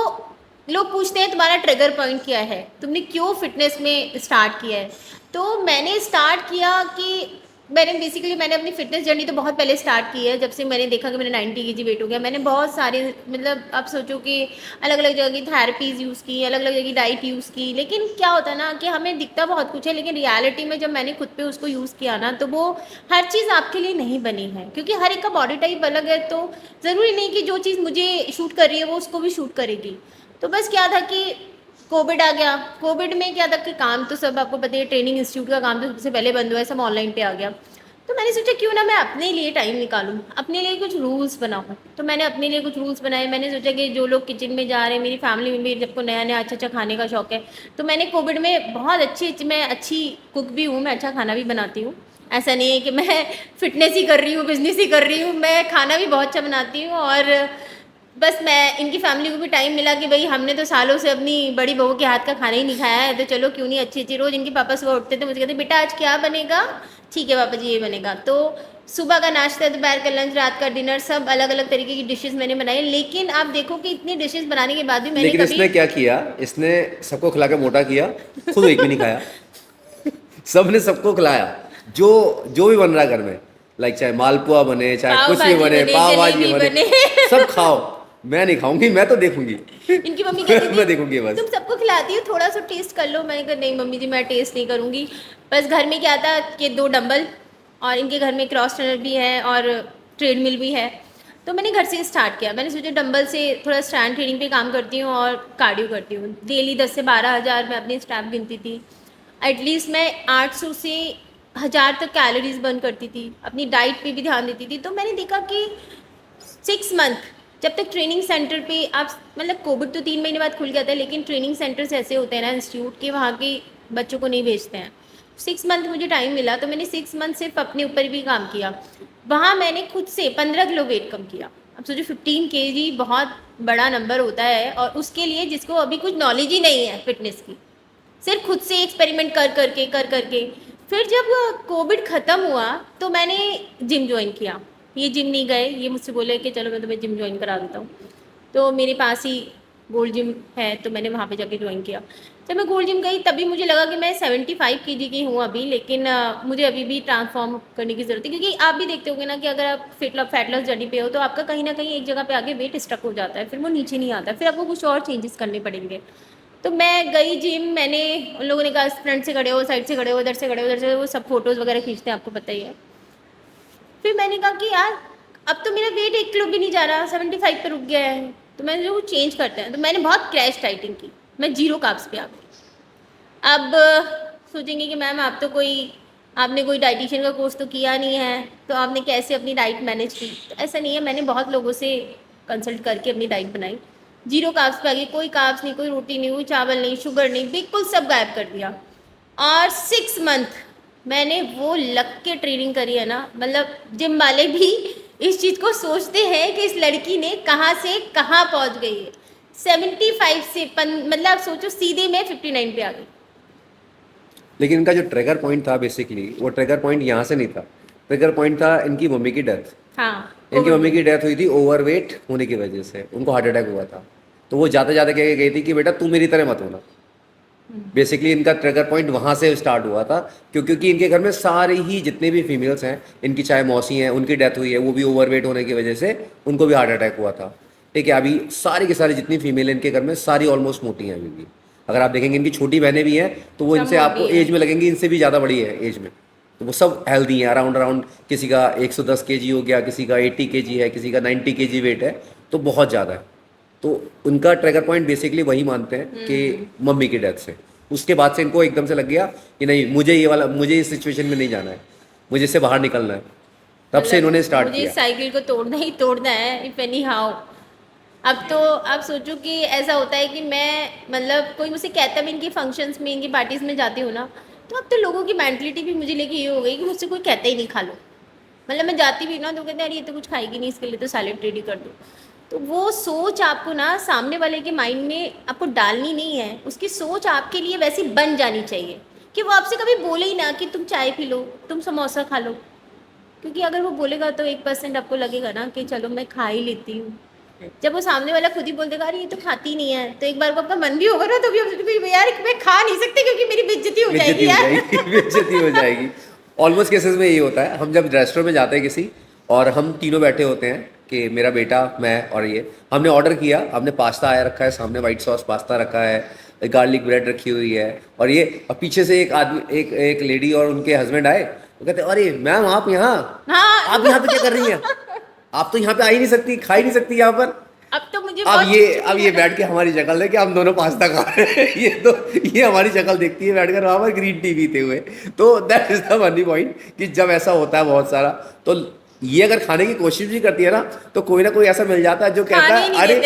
S1: लोग पूछते हैं तुम्हारा ट्रिगर पॉइंट क्या है, तुमने क्यों फिटनेस में स्टार्ट किया है? तो मैंने स्टार्ट किया कि मैंने अपनी फिटनेस जर्नी तो बहुत पहले स्टार्ट की है, जब से मैंने देखा कि मेरा 90 केजी वेट हो गया। मैंने बहुत सारे मतलब आप सोचो कि अलग अलग जगह की थेरेपीज़ यूज़ की, अलग अलग जगह की डाइट यूज़ की, लेकिन क्या होता है ना कि हमें दिखता बहुत कुछ है, लेकिन रियलिटी में जब मैंने खुद पे उसको यूज़ किया ना तो वो हर चीज़ आपके लिए नहीं बनी है, क्योंकि हर एक का बॉडी टाइप अलग है। तो ज़रूरी नहीं कि जो चीज़ मुझे शूट कर रही है वो उसको भी शूट करेगी। तो बस क्या था कि कोविड आ गया। कोविड में क्या था कि काम तो सब आपको पता है, ट्रेनिंग इंस्टीट्यूट का काम तो सबसे पहले बंद हुआ है, सब ऑनलाइन पे आ गया। तो मैंने सोचा क्यों ना मैं अपने लिए टाइम निकालूं, अपने लिए कुछ रूल्स बनाऊं। तो मैंने अपने लिए कुछ रूल्स बनाए। मैंने सोचा कि जो लोग किचन में जा रहे हैं, मेरी फैमिली में भी सबको नया नया अच्छा अच्छा खाने का शौक है, तो मैंने कोविड में मैं अच्छी कुक भी हूँ, मैं अच्छा खाना भी बनाती हूँ। ऐसा नहीं है कि मैं फिटनेस ही कर रही हूँ, बिजनेस ही कर रही हूँ, मैं खाना भी बहुत अच्छा बनाती हूँ। और बस मैं इनकी फैमिली को भी टाइम मिला कि भाई हमने तो सालों से अपनी बड़ी बहू के हाथ का खाना ही नहीं खाया है, तो चलो क्यों नहीं अच्छी अच्छी। रोज़ इनके पापा सुबह उठते थे, मुझे कहते बेटा आज क्या बनेगा? ठीक है पापा जी ये बनेगा। तो सुबह का नाश्ता, दोपहर का लंच, रात का डिनर, सब अलग अलग तरीके की डिशेस मैंने बनाई। लेकिन आप देखो कि इतनी डिशेस बनाने के बाद भी मैंने
S2: लेकिन
S1: कभी
S2: इसने क्या किया, इसने सबको खिला के मोटा किया, खुद एक भी नहीं खाया। सबने सबको खिलाया, जो जो भी बन रहा है घर में, लाइक चाहे मालपुआ बने, चाहे
S1: पाव
S2: कुछ भी
S1: भाजी
S2: बने,
S1: बने,
S2: पाव भाजी
S1: जलेबी
S2: बने,
S1: बने।
S2: सब खाओ। मैं नहीं खाऊंगी, मैं तो देखूंगी।
S1: इनकी मम्मी कहती थी
S2: मैं देखूंगी बस।
S1: तुम सबको खिलाती हो, थोड़ा सा टेस्ट कर लो। मैंने कहा नहीं मम्मी जी मैं टेस्ट नहीं करूँगी। बस घर में क्या था कि 2 डंबल, और इनके घर में क्रॉस ट्रेनर भी है और ट्रेडमिल भी है। तो मैंने घर से स्टार्ट किया। मैंने सोचा डंबल से थोड़ा स्ट्रैंड ट्रेनिंग पे काम करती हूँ और कार्डियो करती हूँ। डेली 10 से 12 हज़ार मैं अपने स्टेप गिनती थी। एटलीस्ट मैं 800 से 1000 तक कैलोरीज बर्न करती थी। अपनी डाइट पे भी ध्यान देती थी। तो मैंने देखा कि 6 मंथ जब तक ट्रेनिंग सेंटर पे आप मतलब कोविड तो 3 महीने बाद खुल गया था, लेकिन ट्रेनिंग सेंटर्स ऐसे होते हैं ना इंस्टीट्यूट के, वहाँ के बच्चों को नहीं भेजते हैं। 6 मंथ मुझे टाइम मिला, तो मैंने 6 मंथ सिर्फ अपने ऊपर भी काम किया। वहाँ मैंने खुद से 15 किलो वेट कम किया। अब सोचो 15 केजी बहुत बड़ा नंबर होता है, और उसके लिए जिसको अभी कुछ नॉलेज ही नहीं है फिटनेस की, सिर्फ खुद से एक्सपेरिमेंट कर करके। फिर जब कोविड ख़त्म हुआ तो मैंने जिम ज्वाइन किया। ये जिम नहीं गए, ये मुझसे बोले कि चलो मैं तुम्हें जिम ज्वाइन करा देता हूँ। तो मेरे पास ही गोल्ड जिम है, तो मैंने वहाँ पे जाके ज्वाइन किया। जब मैं गोल्ड जिम गई तभी मुझे लगा कि मैं 75 केजी की हूँ अभी, लेकिन मुझे अभी भी ट्रांसफॉर्म करने की ज़रूरत है, क्योंकि आप भी देखते होंगे ना कि अगर आप फैट लॉस जर्नी पे हो तो आपका कहीं ना कहीं एक जगह पे आगे वेट स्टक हो जाता है, फिर वो नीचे नहीं आता, फिर आपको कुछ और चेंजेस करने पड़ेंगे। तो मैं गई जिम, मैंने उन लोगों ने कहा फ्रंट से खड़े हो, साइड से खड़े हो, उधर से खड़े हो, उधर से, वो सब फोटोज़ वगैरह खींचते हैं, आपको पता ही है। फिर मैंने कहा कि यार अब तो मेरा वेट 1 किलो भी नहीं जा रहा, 75 पे रुक गया है, तो मैंने जो चेंज करते हैं, तो मैंने बहुत क्रैश डाइटिंग की, मैं 0 कार्ब्स पे आ गई। अब सोचेंगे कि मैम आप तो आपने कोई डाइटिशियन का कोर्स तो किया नहीं है, तो आपने कैसे अपनी डाइट मैनेज की? तो ऐसा नहीं है, मैंने बहुत लोगों से कंसल्ट करके अपनी डाइट बनाई। 0 कार्ब्स पे आ गई, कोई कार्ब्स नहीं, कोई रोटी नहीं, कोई चावल नहीं, शुगर नहीं, बिल्कुल सब गायब कर दिया। और 6 मंथ मैंने वो लग के ट्रेनिंग करी है ना, मतलब जिम वाले भी इस चीज़ को सोचते हैं कि इस लड़की ने कहाँ से कहाँ पहुँच गई है। 75 से मतलब आप सोचो सीधे मैं 59 पे आ गई।
S2: लेकिन इनका जो ट्रिगर पॉइंट था बेसिकली, वो ट्रिगर पॉइंट यहाँ से नहीं था। ट्रिगर पॉइंट था इनकी मम्मी की डेथ।
S1: हाँ,
S2: इनकी मम्मी की डेथ हुई थी ओवरवेट होने की वजह से, उनको हार्ट अटैक हुआ था। तो वो जाते जाते कह के गई थी कि बेटा तू मेरी तरह मत होना। बेसिकली इनका ट्रिगर पॉइंट वहाँ से स्टार्ट हुआ था, क्योंकि इनके घर में सारी ही जितने भी फीमेल्स हैं, इनकी चाहे मौसी हैं, उनकी डेथ हुई है, वो भी ओवरवेट होने की वजह से उनको भी हार्ट अटैक हुआ था। ठीक है, अभी सारी की सारी जितनी फीमेल इनके घर में सारी ऑलमोस्ट मोटी हैं अभी भी। अगर आप देखेंगे इनकी छोटी बहनें भी हैं तो वो इनसे आपको एज में लगेंगी, इनसे भी ज़्यादा बड़ी है एज में, तो वो सब हेल्दी हैं। अराउंड किसी का 110 केजी हो गया, किसी का 80 केजी है, किसी का 90 केजी वेट है, तो बहुत ज़्यादा है। तो उनका ट्रिगर पॉइंट बेसिकली वही मानते हैं कि मम्मी की डेथ से। उसके बाद से इनको एकदम से लग गया कि नहीं, मुझे इस सिचुएशन में नहीं जाना है, मुझे इससे बाहर निकलना है। तब से इन्होंने स्टार्ट
S1: मुझे
S2: किया।
S1: साइकिल को तोड़ना ही तोड़ना है, इफ एनी हाउ। अब तो आप सोचो कि ऐसा होता है कि मैं, मतलब कोई मुझसे कहता भी, इनकी फंक्शंस में, इनकी पार्टीज़ में जाती हूँ ना, तो अब तो लोगों की मेंटलिटी भी मुझे लेके ये हो गई कि मुझसे कोई कहता ही नहीं खा लो। मतलब मैं जाती भी ना तो कहते हैं अरे ये तो कुछ खाएगी नहीं, इसके लिए तो सैलेड रेडी कर दो। तो वो सोच आपको ना सामने वाले के माइंड में आपको डालनी नहीं है, उसकी सोच आपके लिए वैसी बन जानी चाहिए कि वो आपसे कभी बोले ही ना कि तुम चाय पी लो, तुम समोसा खा लो। क्योंकि अगर वो बोलेगा तो 1% आपको लगेगा ना कि चलो मैं खा ही लेती हूँ। जब वो सामने वाला खुद ही बोल देगा अरे ये तो खाती नहीं है, तो एक बार को आपका मन भी होगा ना, तो भी आप सोचोगे यार मैं खा नहीं सकती क्योंकि मेरी बेइज्जती हो जाएगी यार।
S2: बेइज्जती हो जाएगी। ऑलमोस्ट केसेस में यही होता है। हम जब रेस्टोरेंट में जाते हैं किसी, और हम तीनों बैठे होते हैं कि मेरा बेटा, मैं और ये, हमने ऑर्डर किया, हमने पास्ता आया रखा है सामने, वाइट सॉस पास्ता रखा है, गार्लिक ब्रेड रखी हुई है, और ये और पीछे से एक आदमी, एक लेडी और उनके हस्बैंड आए, वो कहते अरे मैम आप यहाँ,
S1: हाँ।
S2: आप यहाँ पे क्या कर रही हैं? आप तो यहाँ पे आ ही नहीं सकती, खा ही नहीं सकती यहाँ पर।
S1: अब तो मुझे
S2: अब ये बैठ के हमारी शक्ल है कि हम दोनों पास्ता खा रहे हैं। ये हमारी शक्ल देखती है बैठकर वहाँ पर ग्रीन टी पीते हुए। तो that is the funny point कि जब ऐसा होता है बहुत सारा, तो ये अगर खाने की कोशिश भी करती है ना, तो कोई ना कोई ऐसा मिल जाता है जो कहता है अरे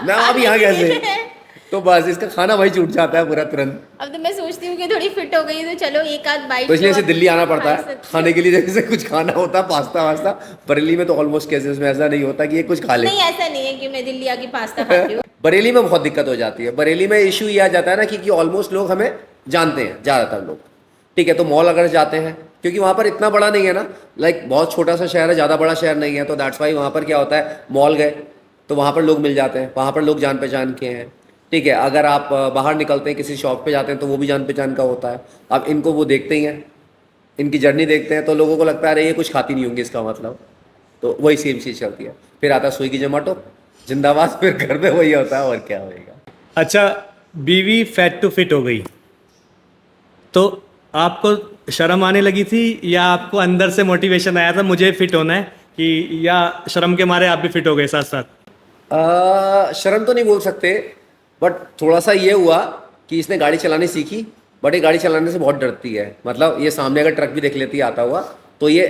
S2: मैम आप यहाँ कैसे, तो बस इसका खाना वही छूट जाता है पूरा तुरंत।
S1: अब तो मैं सोचती हूँ कि थोड़ी फिट हो गई तो चलो एक आध बाइट,
S2: तो इसलिए इसे दिल्ली आना पड़ता
S1: खा
S2: है
S1: सकती
S2: खाने के लिए, जैसे कुछ खाना होता है पास्ता वास्ता। बरेली में तो ऑलमोस्ट केसेस में ऐसा नहीं होता कि ये कुछ खा ले।
S1: नहीं ऐसा नहीं है कि मैं दिल्ली आके पास्ता खाती हूँ।
S2: बरेली में बहुत दिक्कत हो जाती है। बरेली में इशू ये आ जाता है ना कि ऑलमोस्ट लोग हमें जानते हैं, ज़्यादातर लोग। ठीक है, तो मॉल अगर जाते हैं, क्योंकि वहाँ पर इतना बड़ा नहीं है ना, लाइक बहुत छोटा सा शहर है, ज़्यादा बड़ा शहर नहीं है, तो दैट्स वाई वहाँ पर क्या होता है, मॉल गए तो वहाँ पर लोग मिल जाते हैं, वहाँ पर लोग जान पहचान के हैं। ठीक है, अगर आप बाहर निकलते हैं किसी शॉप पे जाते हैं तो वो भी जान पहचान का होता है। अब इनको वो देखते ही हैं, इनकी जर्नी देखते हैं, तो लोगों को लगता है अरे ये कुछ खाती नहीं होंगी इसका मतलब, तो वही सेम चीज़ चलती है। फिर आता है स्विगी जोमेटो जिंदाबाद, फिर घर में वही होता है और क्या होएगा।
S3: अच्छा, बीवी फैट टू फिट हो गई तो आपको शर्म आने लगी थी या आपको अंदर से मोटिवेशन आया था मुझे फिट होना है, कि या शर्म के मारे आप भी फिट हो गए साथ साथ?
S2: शर्म तो नहीं बोल सकते, बट थोड़ा सा ये हुआ कि इसने गाड़ी चलानी सीखी, बट ये गाड़ी चलाने से बहुत डरती है। मतलब ये सामने अगर ट्रक भी देख लेती है आता हुआ तो ये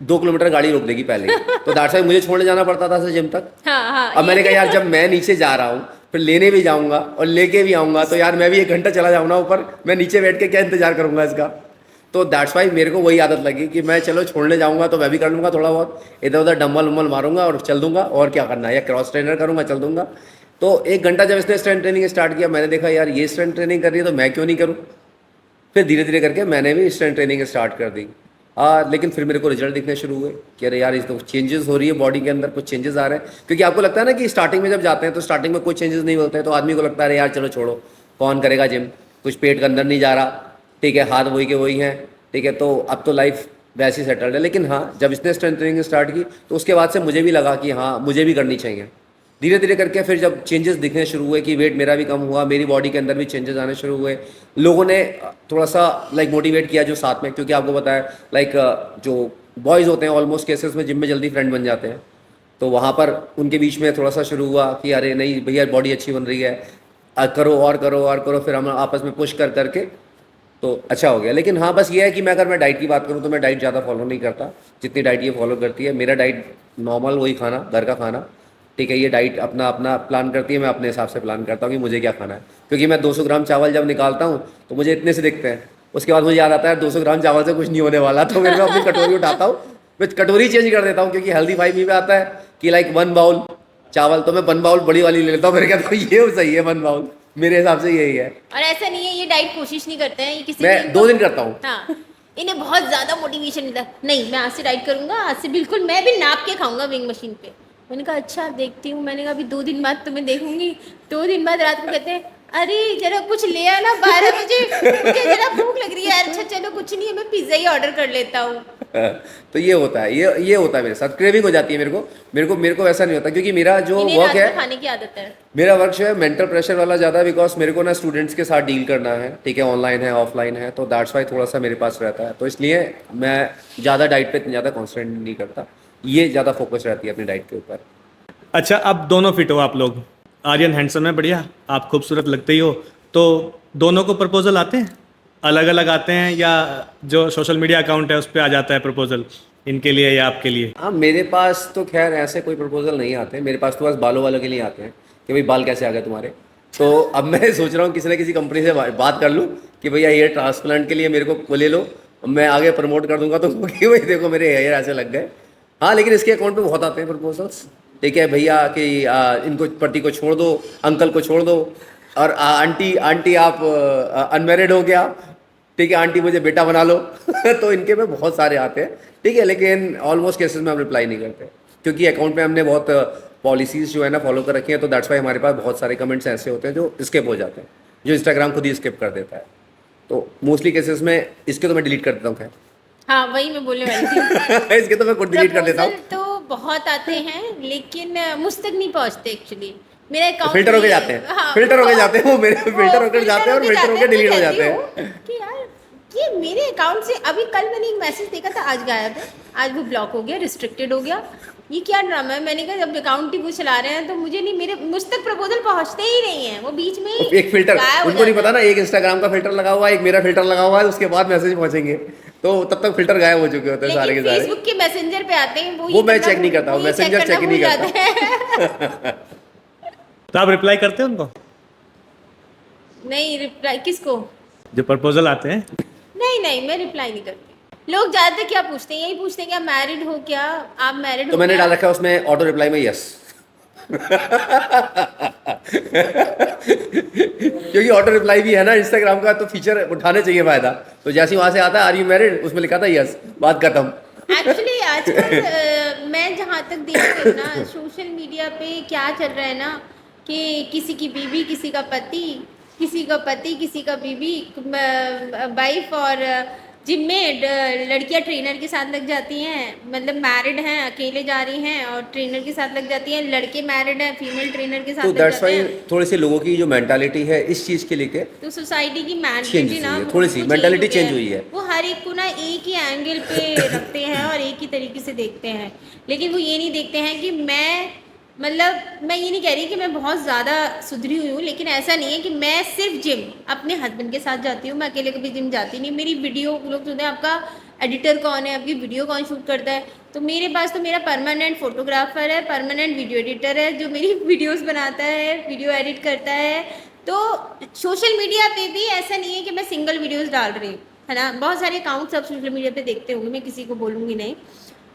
S2: 2 किलोमीटर गाड़ी रोक देगी पहले। तो दैट्स वाई मुझे छोड़ने जाना पड़ता था जिम तक।
S1: हाँ,
S2: अब मैंने कहा यार जब मैं नीचे जा रहा हूँ, फिर लेने भी जाऊँगा और लेके भी आऊँगा, तो यार मैं भी 1 घंटा चला जाऊँगा ऊपर, मैं नीचे बैठ के क्या इंतजार करूँगा इसका। तो दैट्स वाई मेरे को वही आदत लगी कि मैं चलो छोड़ने जाऊँगा तो मैं भी कर लूँगा, थोड़ा बहुत इधर उधर डम्बल उम्बल मारूंगा और चल दूंगा, और क्या करना है, या क्रॉस ट्रेनर करूँगा, चल दूंगा। तो 1 घंटा जब इसने स्ट्रेंथ ट्रेनिंग स्टार्ट किया, मैंने देखा यार ये स्ट्रेंथ ट्रेनिंग कर रही है तो मैं क्यों नहीं करूँ। फिर धीरे धीरे करके मैंने भी स्ट्रेंथ ट्रेनिंग स्टार्ट कर दी। लेकिन फिर मेरे को रिजल्ट दिखने शुरू हुए कि अरे यार इस तो चेंजेस हो रही है बॉडी के अंदर, कुछ चेंजेस आ रहे हैं। क्योंकि आपको लगता है ना कि स्टार्टिंग में जब जाते हैं तो स्टार्टिंग में कोई चेंजेस नहीं होते हैं, तो आदमी को लगता है अरे यार चलो छोड़ो, कौन करेगा जिम, कुछ पेट के अंदर नहीं जा रहा, ठीक है, हाथ वही के वही हैं, ठीक है, तो अब तो लाइफ वैसे ही सेटल्ड है। लेकिन हाँ, जब इसने स्ट्रेंथ ट्रेनिंग स्टार्ट की तो उसके बाद से मुझे भी लगा कि हाँ मुझे भी करनी चाहिए। धीरे धीरे करके फिर जब चेंजेस दिखने शुरू हुए कि वेट मेरा भी कम हुआ, मेरी बॉडी के अंदर भी चेंजेस आने शुरू हुए, लोगों ने थोड़ा सा लाइक मोटिवेट किया जो साथ में, क्योंकि आपको पता है लाइक जो बॉयज़ होते हैं ऑलमोस्ट केसेस में जिम में जल्दी फ्रेंड बन जाते हैं, तो वहाँ पर उनके बीच में थोड़ा सा शुरू हुआ कि अरे नहीं भैया बॉडी अच्छी बन रही है, करो और करो और करो, फिर हम आपस में पुश कर करके तो अच्छा हो गया। लेकिन हाँ बस ये है कि मैं अगर मैं डाइट की बात करूँ तो मैं डाइट ज़्यादा फॉलो नहीं करता जितनी डाइट ये फॉलो करती है। मेरा डाइट नॉर्मल वही खाना, घर का खाना, ठीक है, ये डाइट अपना अपना प्लान करती है, मैं अपने हिसाब से प्लान करता हूँ कि मुझे क्या खाना है। क्योंकि मैं 200 ग्राम चावल जब निकालता हूँ तो मुझे इतने से दिखते हैं, उसके बाद मुझे याद आता है 200 ग्राम चावल से कुछ नहीं होने वाला, तो फिर मैं अपनी कटोरी उठाता हूँ, मैं कटोरी चेंज कर देता हूँ, क्योंकि हेल्दी फाइव में आता है कि लाइक 1 बाउल चावल, तो मैं 1 बाउल बड़ी वाली ले लेता हूँ, मेरे कहता हूँ ये सही है 1 बाउल, मेरे हिसाब से यही है।
S1: और ऐसा नहीं है ये डाइट कोशिश नहीं करते हैं, ये किसी
S2: मैं
S1: दिन
S2: 2 दिन करता हूँ।
S1: हाँ, इन्हें बहुत ज्यादा मोटिवेशन मिलता है, नहीं मैं आज से डाइट करूंगा, आज से बिल्कुल मैं भी नाप के खाऊंगा विंग मशीन पे। मैंने कहा अच्छा देखती हूँ, मैंने कहा अभी 2 दिन बाद तुम्हें देखूंगी। 2 दिन बाद रात को कहते हैं अरे जरा कुछ ले आना 12 बजे, मुझे जरा भूख लग रही है। अच्छा चलो कुछ नहीं है, मैं पिज्जा ही ऑर्डर कर लेता हूँ।
S2: तो ये होता है, ये होता है मेरे साथ, क्रेविंग हो जाती है मेरे को वैसा नहीं होता, क्योंकि मेरा जो
S1: इन्हें
S2: वर्क
S1: रात
S2: है,
S1: को खाने की आदत है।
S2: मेरा वर्क जो है मेंटल प्रेशर वाला ज़्यादा है, बिकॉज मेरे को ना स्टूडेंट्स के साथ डील करना है, ठीक है, ऑनलाइन है ऑफलाइन है, तो दैट्स वाई थोड़ा सा मेरे पास रहता है, तो इसलिए मैं ज़्यादा डाइट पे ज़्यादा कॉन्सेंट्रेट नहीं करता, ये ज़्यादा फोकस रहती है अपनी डाइट के ऊपर।
S3: अच्छा, अब दोनों फिट हो आप लोग, आर्यन हैंडसम है बढ़िया, आप खूबसूरत लगते ही हो, तो दोनों को प्रपोजल आते हैं, अलग अलग आते हैं या जो सोशल मीडिया अकाउंट है उस पर आ जाता है प्रपोजल इनके लिए या आपके लिए?
S2: हाँ मेरे पास तो खैर ऐसे कोई प्रपोजल नहीं आते, मेरे पास तो बस बालों वालों के लिए आते हैं कि भाई बाल कैसे आ गए तुम्हारे। तो अब मैं सोच रहा हूँ किसी न किसी कंपनी से बात कर लूँ कि भैया हेयर ट्रांसप्लांट के लिए मेरे को ले लो, मैं आगे प्रमोट कर दूंगा तुमको कि भाई देखो मेरे हेयर ऐसे लग गए। हाँ लेकिन इसके अकाउंट पे बहुत आते हैं प्रपोजल्स, ठीक है भैया कि इनको पति को छोड़ दो, अंकल को छोड़ दो, और आंटी आप अनमेरिड हो क्या, ठीक है आंटी मुझे बेटा बना लो तो इनके में बहुत सारे आते हैं, ठीक है, लेकिन ऑलमोस्ट केसेस में हम रिप्लाई नहीं करते, क्योंकि अकाउंट में हमने बहुत पॉलिसीज़ जो है ना फॉलो कर रखी है, तो दैट्स वाई हमारे पास बहुत सारे कमेंट्स ऐसे होते हैं जो स्किप हो जाते हैं, जो इंस्टाग्राम खुद ही स्किप कर देता है, तो मोस्टली केसेस में इसके तो मैं डिलीट कर देता हूँ। खैर
S1: हाँ वही मैं बोलने वाली थी।
S2: इसके तो मैं खुद डिलीट कर देता हूँ।
S1: प्रपोजल तो बहुत आते हैं लेकिन मुझ तक नहीं पहुंचते एक्चुअली, मेरा अकाउंट
S2: फिल्टर होके जाते हैं, फिल्टर होके जाते हैं, वो मेरे फिल्टर होकर जाते हैं और फिल्टर होके डिलीट हो जाते हैं
S1: कि यार ये मेरे अकाउंट से अभी कल मैंने एक मैसेज देखा था, आज गायब है, आज वो ब्लॉक हो गया, रिस्ट्रिक्टेड हो गया, ये क्या ड्रामा है। मैंने कहा जब अकाउंट ही वो चला रहे हैं तो मुझे नहीं, मेरे मुझ तक प्रपोजल पहुंचते ही नहीं है, वो बीच में
S2: एक फिल्टर
S1: गायब हो
S2: उनको नहीं
S1: जाता
S2: पता ना, एक इंस्टाग्राम का फिल्टर लगा हुआ है, एक मेरा फिल्टर लगा हुआ है, उसके बाद मैसेज पहुंचेंगे, तो तब तक फिल्टर गायब हो चुके होते हैं सारे के
S1: लेकिन
S2: सारे।
S1: फेसबुक के मैसेंजर पे आते हैं
S2: वो मैं चेक नहीं करता हूँ, मैसेंजर चेक ही नहीं
S1: करता।
S3: तो आप रिप्लाई करते हो उनको?
S1: नहीं रिप्लाई किसको?
S3: जो प्रपोजल आते हैं?
S1: नहीं मैं रिप्लाई नहीं करती। लोग ज्यादातर क्या पूछते हैं, यही पूछते हैं कि आप मैरिड हो क्या, आप मैरिड हो
S2: तो मैंने
S1: क्या?
S2: डाल रखा है उसमें ऑटो रिप्लाई में यस क्योंकि ऑटो रिप्लाई भी है ना इंस्टाग्राम का, तो फीचर उठाने चाहिए फायदा, तो जैसे वहां से आता है आर यू मैरिड, उसमें लिखा था यस, बात खत्म।
S1: एक्चुअली आजकल मैं जहाँ तक देख रही हूँ ना सोशल मीडिया पे क्या चल रहा है ना कि किसी की बीवी, किसी का पति, किसी का पति, किसी का बीवी, वाइफ, और जिम में लड़कियां ट्रेनर के साथ लग जाती हैं, मतलब मैरिड हैं अकेले जा रही हैं और ट्रेनर के साथ लग जाती हैं, लड़के मैरिड हैं फीमेल ट्रेनर के साथ
S2: तो
S1: लग
S2: दैट्स
S1: जाते
S2: वाई
S1: हैं।
S2: थोड़ी सी लोगों की जो मेंटालिटी है इस चीज के लेके
S1: तो सोसाइटी की
S2: Change
S1: मेंटालिटी
S2: हुई
S1: ना
S2: है, थोड़ी सी
S1: वो
S2: mentality
S1: हो गया
S2: change हुई है।
S1: वो हर एक को ना एक ही एंगल पे रखते हैं और एक ही तरीके से देखते हैं, लेकिन वो ये नहीं देखते हैं कि मैं ये नहीं कह रही कि मैं बहुत ज़्यादा सुधरी हुई हूँ, लेकिन ऐसा नहीं है कि मैं सिर्फ जिम अपने हस्बैंड के साथ जाती हूँ, मैं अकेले कभी जिम जाती नहीं। मेरी वीडियो लोग सुनते हैं आपका एडिटर कौन है, आपकी वीडियो कौन शूट करता है, तो मेरे पास तो मेरा परमानेंट फोटोग्राफर है, परमानेंट वीडियो एडिटर है जो मेरी वीडियोस बनाता है, वीडियो एडिट करता है। तो सोशल मीडिया पे भी ऐसा नहीं है कि मैं सिंगल वीडियोस डाल रही हूँ, है ना, बहुत सारे अकाउंट्स आप सोशल मीडिया पे देखते होंगे, मैं किसी को बोलूँगी नहीं,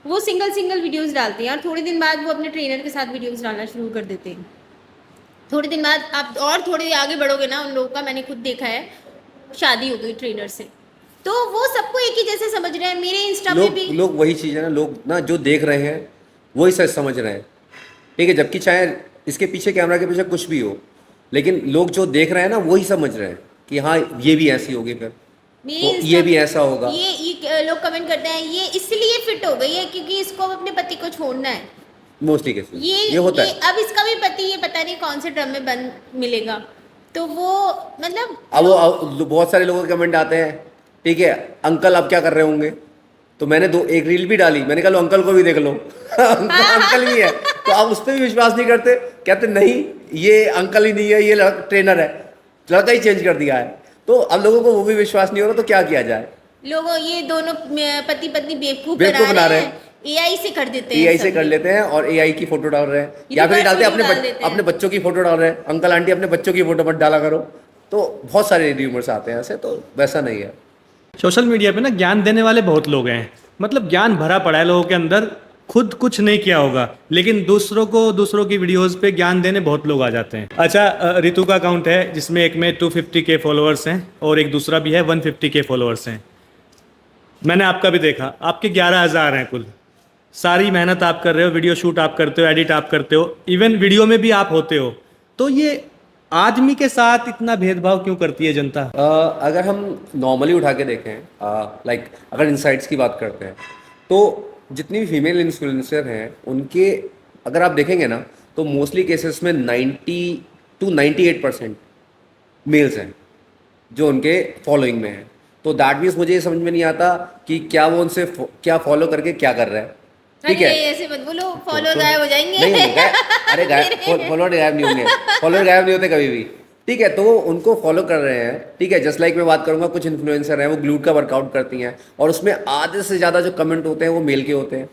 S1: वो सिंगल वीडियोस डालते हैं और थोड़े दिन बाद वो अपने ट्रेनर के साथ वीडियोस डालना शुरू कर देते हैं। थोड़े दिन बाद आप और थोड़े आगे बढ़ोगे ना, उन लोगों का मैंने खुद देखा है, शादी हो गई ट्रेनर से, तो वो सबको एक ही जैसे समझ रहे हैं। मेरे इंस्टा पे
S2: लोग
S1: भी
S2: लोग वही चीज़ है ना, लोग ना जो देख रहे हैं वही सच समझ रहे हैं, ठीक है, जबकि चाहे इसके पीछे कैमरा के पीछे कुछ भी हो, लेकिन लोग जो देख रहे हैं ना वही समझ रहे हैं कि हाँ ये भी ऐसी होगी, फिर
S1: मेरे
S2: तो
S1: इंस्टा
S2: ये भी ऐसा होगा।
S1: ये लोग कमेंट करते हैं ये इसलिए फिट हो गई है क्योंकि इसको अब अपने पति को छोड़ना है।
S2: मोस्टली केसेस
S1: ये
S2: होता है।
S1: अब इसका भी पति ये पता नहीं कौन से ड्रम में बंद मिलेगा, तो वो मतलब
S2: अब बहुत सारे लोगों के कमेंट आते हैं, ठीक है अंकल अब क्या कर रहे होंगे, तो मैंने एक रील भी डाली, मैंने कहा लो अंकल को भी देख लो अंकल भी है, तो आप उस पर भी विश्वास नहीं करते, कहते नहीं ये अंकल ही नहीं है, ये ट्रेनर है, लड़का ही चेंज कर दिया है। तो अब लोगों को वो भी विश्वास नहीं हो रहा, तो क्या किया जाए।
S1: लोगों ये दोनों पति पत्नी बेवकूफ
S2: बेवकूफ
S1: बना रहे हैं, एआई से कर देते हैं,
S2: एआई से
S1: सब
S2: कर
S1: ये।
S2: लेते हैं और एआई की फोटो डाल रहे हैं,
S1: ये
S2: या फिर
S1: रिवर्स
S2: डालते हैं
S1: वीडियो डाल देते हैं।
S2: अपने बच्चों की फोटो डाल रहे हैं, अंकल आंटी अपने बच्चों की फोटो मत डाला करो। तो बहुत सारे र्यूमर्स आते हैं ऐसे, तो वैसा नहीं है।
S3: सोशल मीडिया पे ना ज्ञान देने वाले बहुत लोग हैं, मतलब ज्ञान भरा पड़ा है लोगों के अंदर, खुद कुछ नहीं किया होगा लेकिन दूसरों की वीडियोस पे ज्ञान देने बहुत लोग आ जाते हैं। अच्छा, रितु का अकाउंट है जिसमें एक में 250K फॉलोअर्स हैं और एक दूसरा भी है 150K फॉलोअर्स हैं। मैंने आपका भी देखा, आपके 11,000 हैं कुल। सारी मेहनत आप कर रहे हो, वीडियो शूट आप करते हो, एडिट आप करते हो, इवन वीडियो में भी आप होते हो, तो ये आदमी के साथ इतना भेदभाव क्यों करती है जनता?
S2: अगर हम नॉर्मली उठा के देखें, लाइक अगर इनसाइट्स की बात करते हैं, तो जितनी भी फीमेल इन्फ्लुएंसर हैं उनके अगर आप देखेंगे ना, तो मोस्टली केसेस में 90 to 98% मेल्स हैं जो उनके फॉलोइंग में हैं। तो दैट मीन्स मुझे ये समझ में नहीं आता कि क्या वो उनसे क्या फॉलो करके क्या कर रहा है, ठीक है।
S1: अरे ऐसे मत बोलो, फॉलो गायब हो जाएंगे।
S2: नहीं होंगे, अरे फॉलोअर गायब नहीं होंगे, फॉलोअर गायब नहीं होते कभी भी, ठीक है। तो वो उनको फॉलो कर रहे हैं, ठीक है। जस्ट लाइक मैं बात करूंगा, कुछ इन्फ्लुएंसर हैं वो ग्लूट का वर्कआउट करती हैं और उसमें आधे से ज़्यादा जो कमेंट होते हैं वो मेल के होते हैं,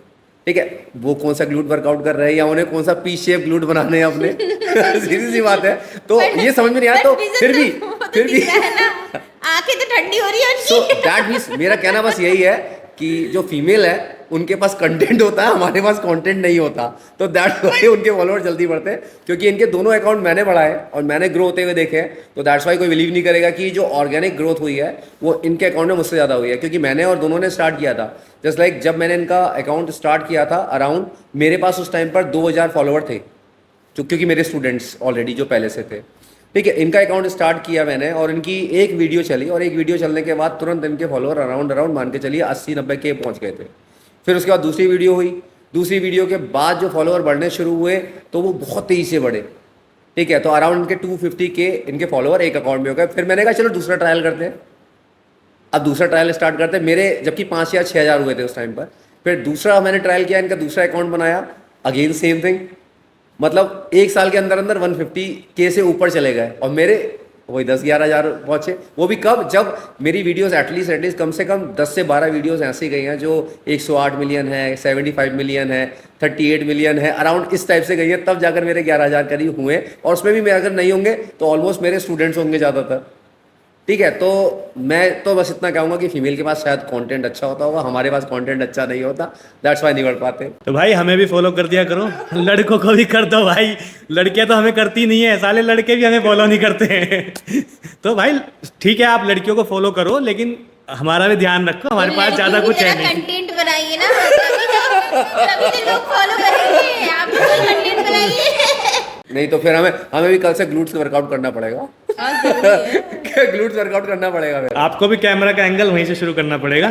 S2: ठीक है। वो कौन सा ग्लूट वर्कआउट कर रहे हैं या उन्हें कौन सा पी शेप ग्लूट बनाने हैं अपने सीधी सी बात है। तो ये समझ में नहीं आया, तो फिर भी
S1: आंखें तो ठंडी हो रही है
S2: सो दैट मीन्स मेरा कहना बस यही है कि जो फीमेल है उनके पास कंटेंट होता है, हमारे पास कंटेंट नहीं होता, तो दैट्स वाई उनके फॉलोअर जल्दी बढ़ते हैं, क्योंकि इनके दोनों अकाउंट मैंने बढ़ाए और मैंने ग्रो होते हुए देखे हैं। तो दैट्स वाई कोई बिलीव नहीं करेगा कि जो ऑर्गेनिक ग्रोथ हुई है वो इनके अकाउंट में मुझसे ज़्यादा हुई है, क्योंकि मैंने और दोनों ने स्टार्ट किया था। जस्ट लाइक जब मैंने इनका अकाउंट स्टार्ट किया था अराउंड, मेरे पास उस टाइम पर 2000 फॉलोअर थे, क्योंकि मेरे स्टूडेंट्स ऑलरेडी जो पहले से थे, ठीक है। इनका अकाउंट स्टार्ट किया मैंने और इनकी एक वीडियो चली और एक वीडियो चलने के बाद तुरंत इनके फॉलोअर अराउंड मान के चलिए 80-90K पहुंच गए थे। फिर उसके बाद दूसरी वीडियो हुई, दूसरी वीडियो के बाद जो फॉलोअर बढ़ने शुरू हुए तो वो बहुत तेज़ी से बढ़े, ठीक है। तो अराउंड इनके 250K इनके फॉलोअर एक अकाउंट में हो गए। फिर मैंने कहा चलो दूसरा ट्रायल करते हैं, अब दूसरा ट्रायल स्टार्ट करते हैं। मेरे जबकि 5 या 6 हज़ार हुए थे उस टाइम पर। फिर दूसरा मैंने ट्रायल किया, इनका दूसरा अकाउंट बनाया, अगेन सेम थिंग, मतलब एक साल के अंदर अंदर 150K से ऊपर चले गए और मेरे वही 10-11 हज़ार पहुँचे। वो भी कब, जब मेरी वीडियोस एटलीस्ट कम से कम 10 से 12 वीडियोस ऐसी गई हैं जो 108 मिलियन है, 75 मिलियन है, 38 मिलियन है, अराउंड इस टाइप से गई है, तब जाकर मेरे 11 हज़ार करीब हुए। और उसमें भी मैं अगर नहीं होंगे तो ऑलमोस्ट मेरे स्टूडेंट्स होंगे ज़्यादातर, ठीक है। तो मैं तो बस इतना कहूँगा कि फीमेल के पास शायद कंटेंट अच्छा होता होगा, हमारे पास कंटेंट अच्छा नहीं होता, दैट्स वाई नहीं बढ़ पाते।
S3: तो भाई हमें भी फॉलो कर दिया करो, लड़कों को भी कर दो भाई, लड़कियां तो हमें करती नहीं है, साले लड़के भी हमें फॉलो नहीं करते हैं तो भाई ठीक है, आप लड़कियों को फॉलो करो लेकिन हमारा भी ध्यान रखो, हमारे पास ज़्यादा कुछ है नहीं।
S1: कंटेंट बनाइए ना, तभी तो लोग फॉलो करेंगे। आप भी कंटेंट बनाइए।
S2: नहीं तो फिर हमें भी कल से ग्लूट्स वर्कआउट करना पड़ेगा ग्लूट्स वर्कआउट करना पड़ेगा फिर।
S3: आपको भी कैमरा का एंगल वहीं से शुरू करना पड़ेगा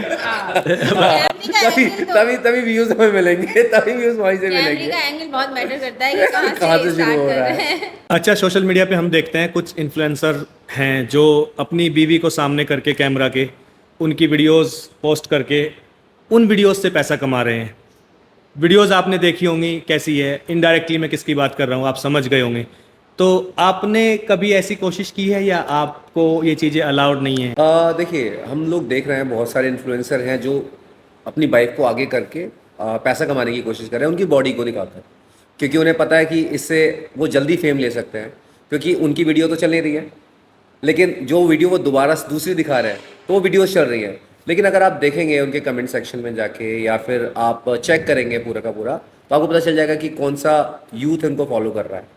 S2: तभी व्यूज हमें मिलेंगे, तभी व्यूज वहीं से
S1: कैमरे
S2: मिलेंगे।
S1: का एंगल बहुत मैटर करता है कि
S2: कहाँ से शुरू हो रहा है।
S3: अच्छा, सोशल मीडिया पे हम देखते हैं कुछ इन्फ्लुएंसर हैं जो अपनी बीवी को सामने करके कैमरा के उनकी वीडियोस पोस्ट करके उन वीडियोस से पैसा कमा रहे हैं। वीडियोस आपने देखी होंगी कैसी है, इनडायरेक्टली मैं किसकी बात कर रहा हूँ आप समझ गए होंगे। तो आपने कभी ऐसी कोशिश की है या आपको ये चीज़ें अलाउड नहीं है?
S2: देखिए, हम लोग देख रहे हैं बहुत सारे इन्फ्लुएंसर हैं जो अपनी बाइक को आगे करके पैसा कमाने की कोशिश कर रहे हैं उनकी बॉडी को दिखाकर, क्योंकि उन्हें पता है कि इससे वो जल्दी फेम ले सकते हैं, क्योंकि उनकी वीडियो तो चल नहीं रही है, लेकिन जो वीडियो वो दोबारा दूसरी दिखा रहे हैं तो वो वीडियोस चल रही है। लेकिन अगर आप देखेंगे उनके कमेंट सेक्शन में जाके या फिर आप चेक करेंगे पूरा का पूरा, तो आपको पता चल जाएगा कि कौन सा यूथ इनको फॉलो कर रहा है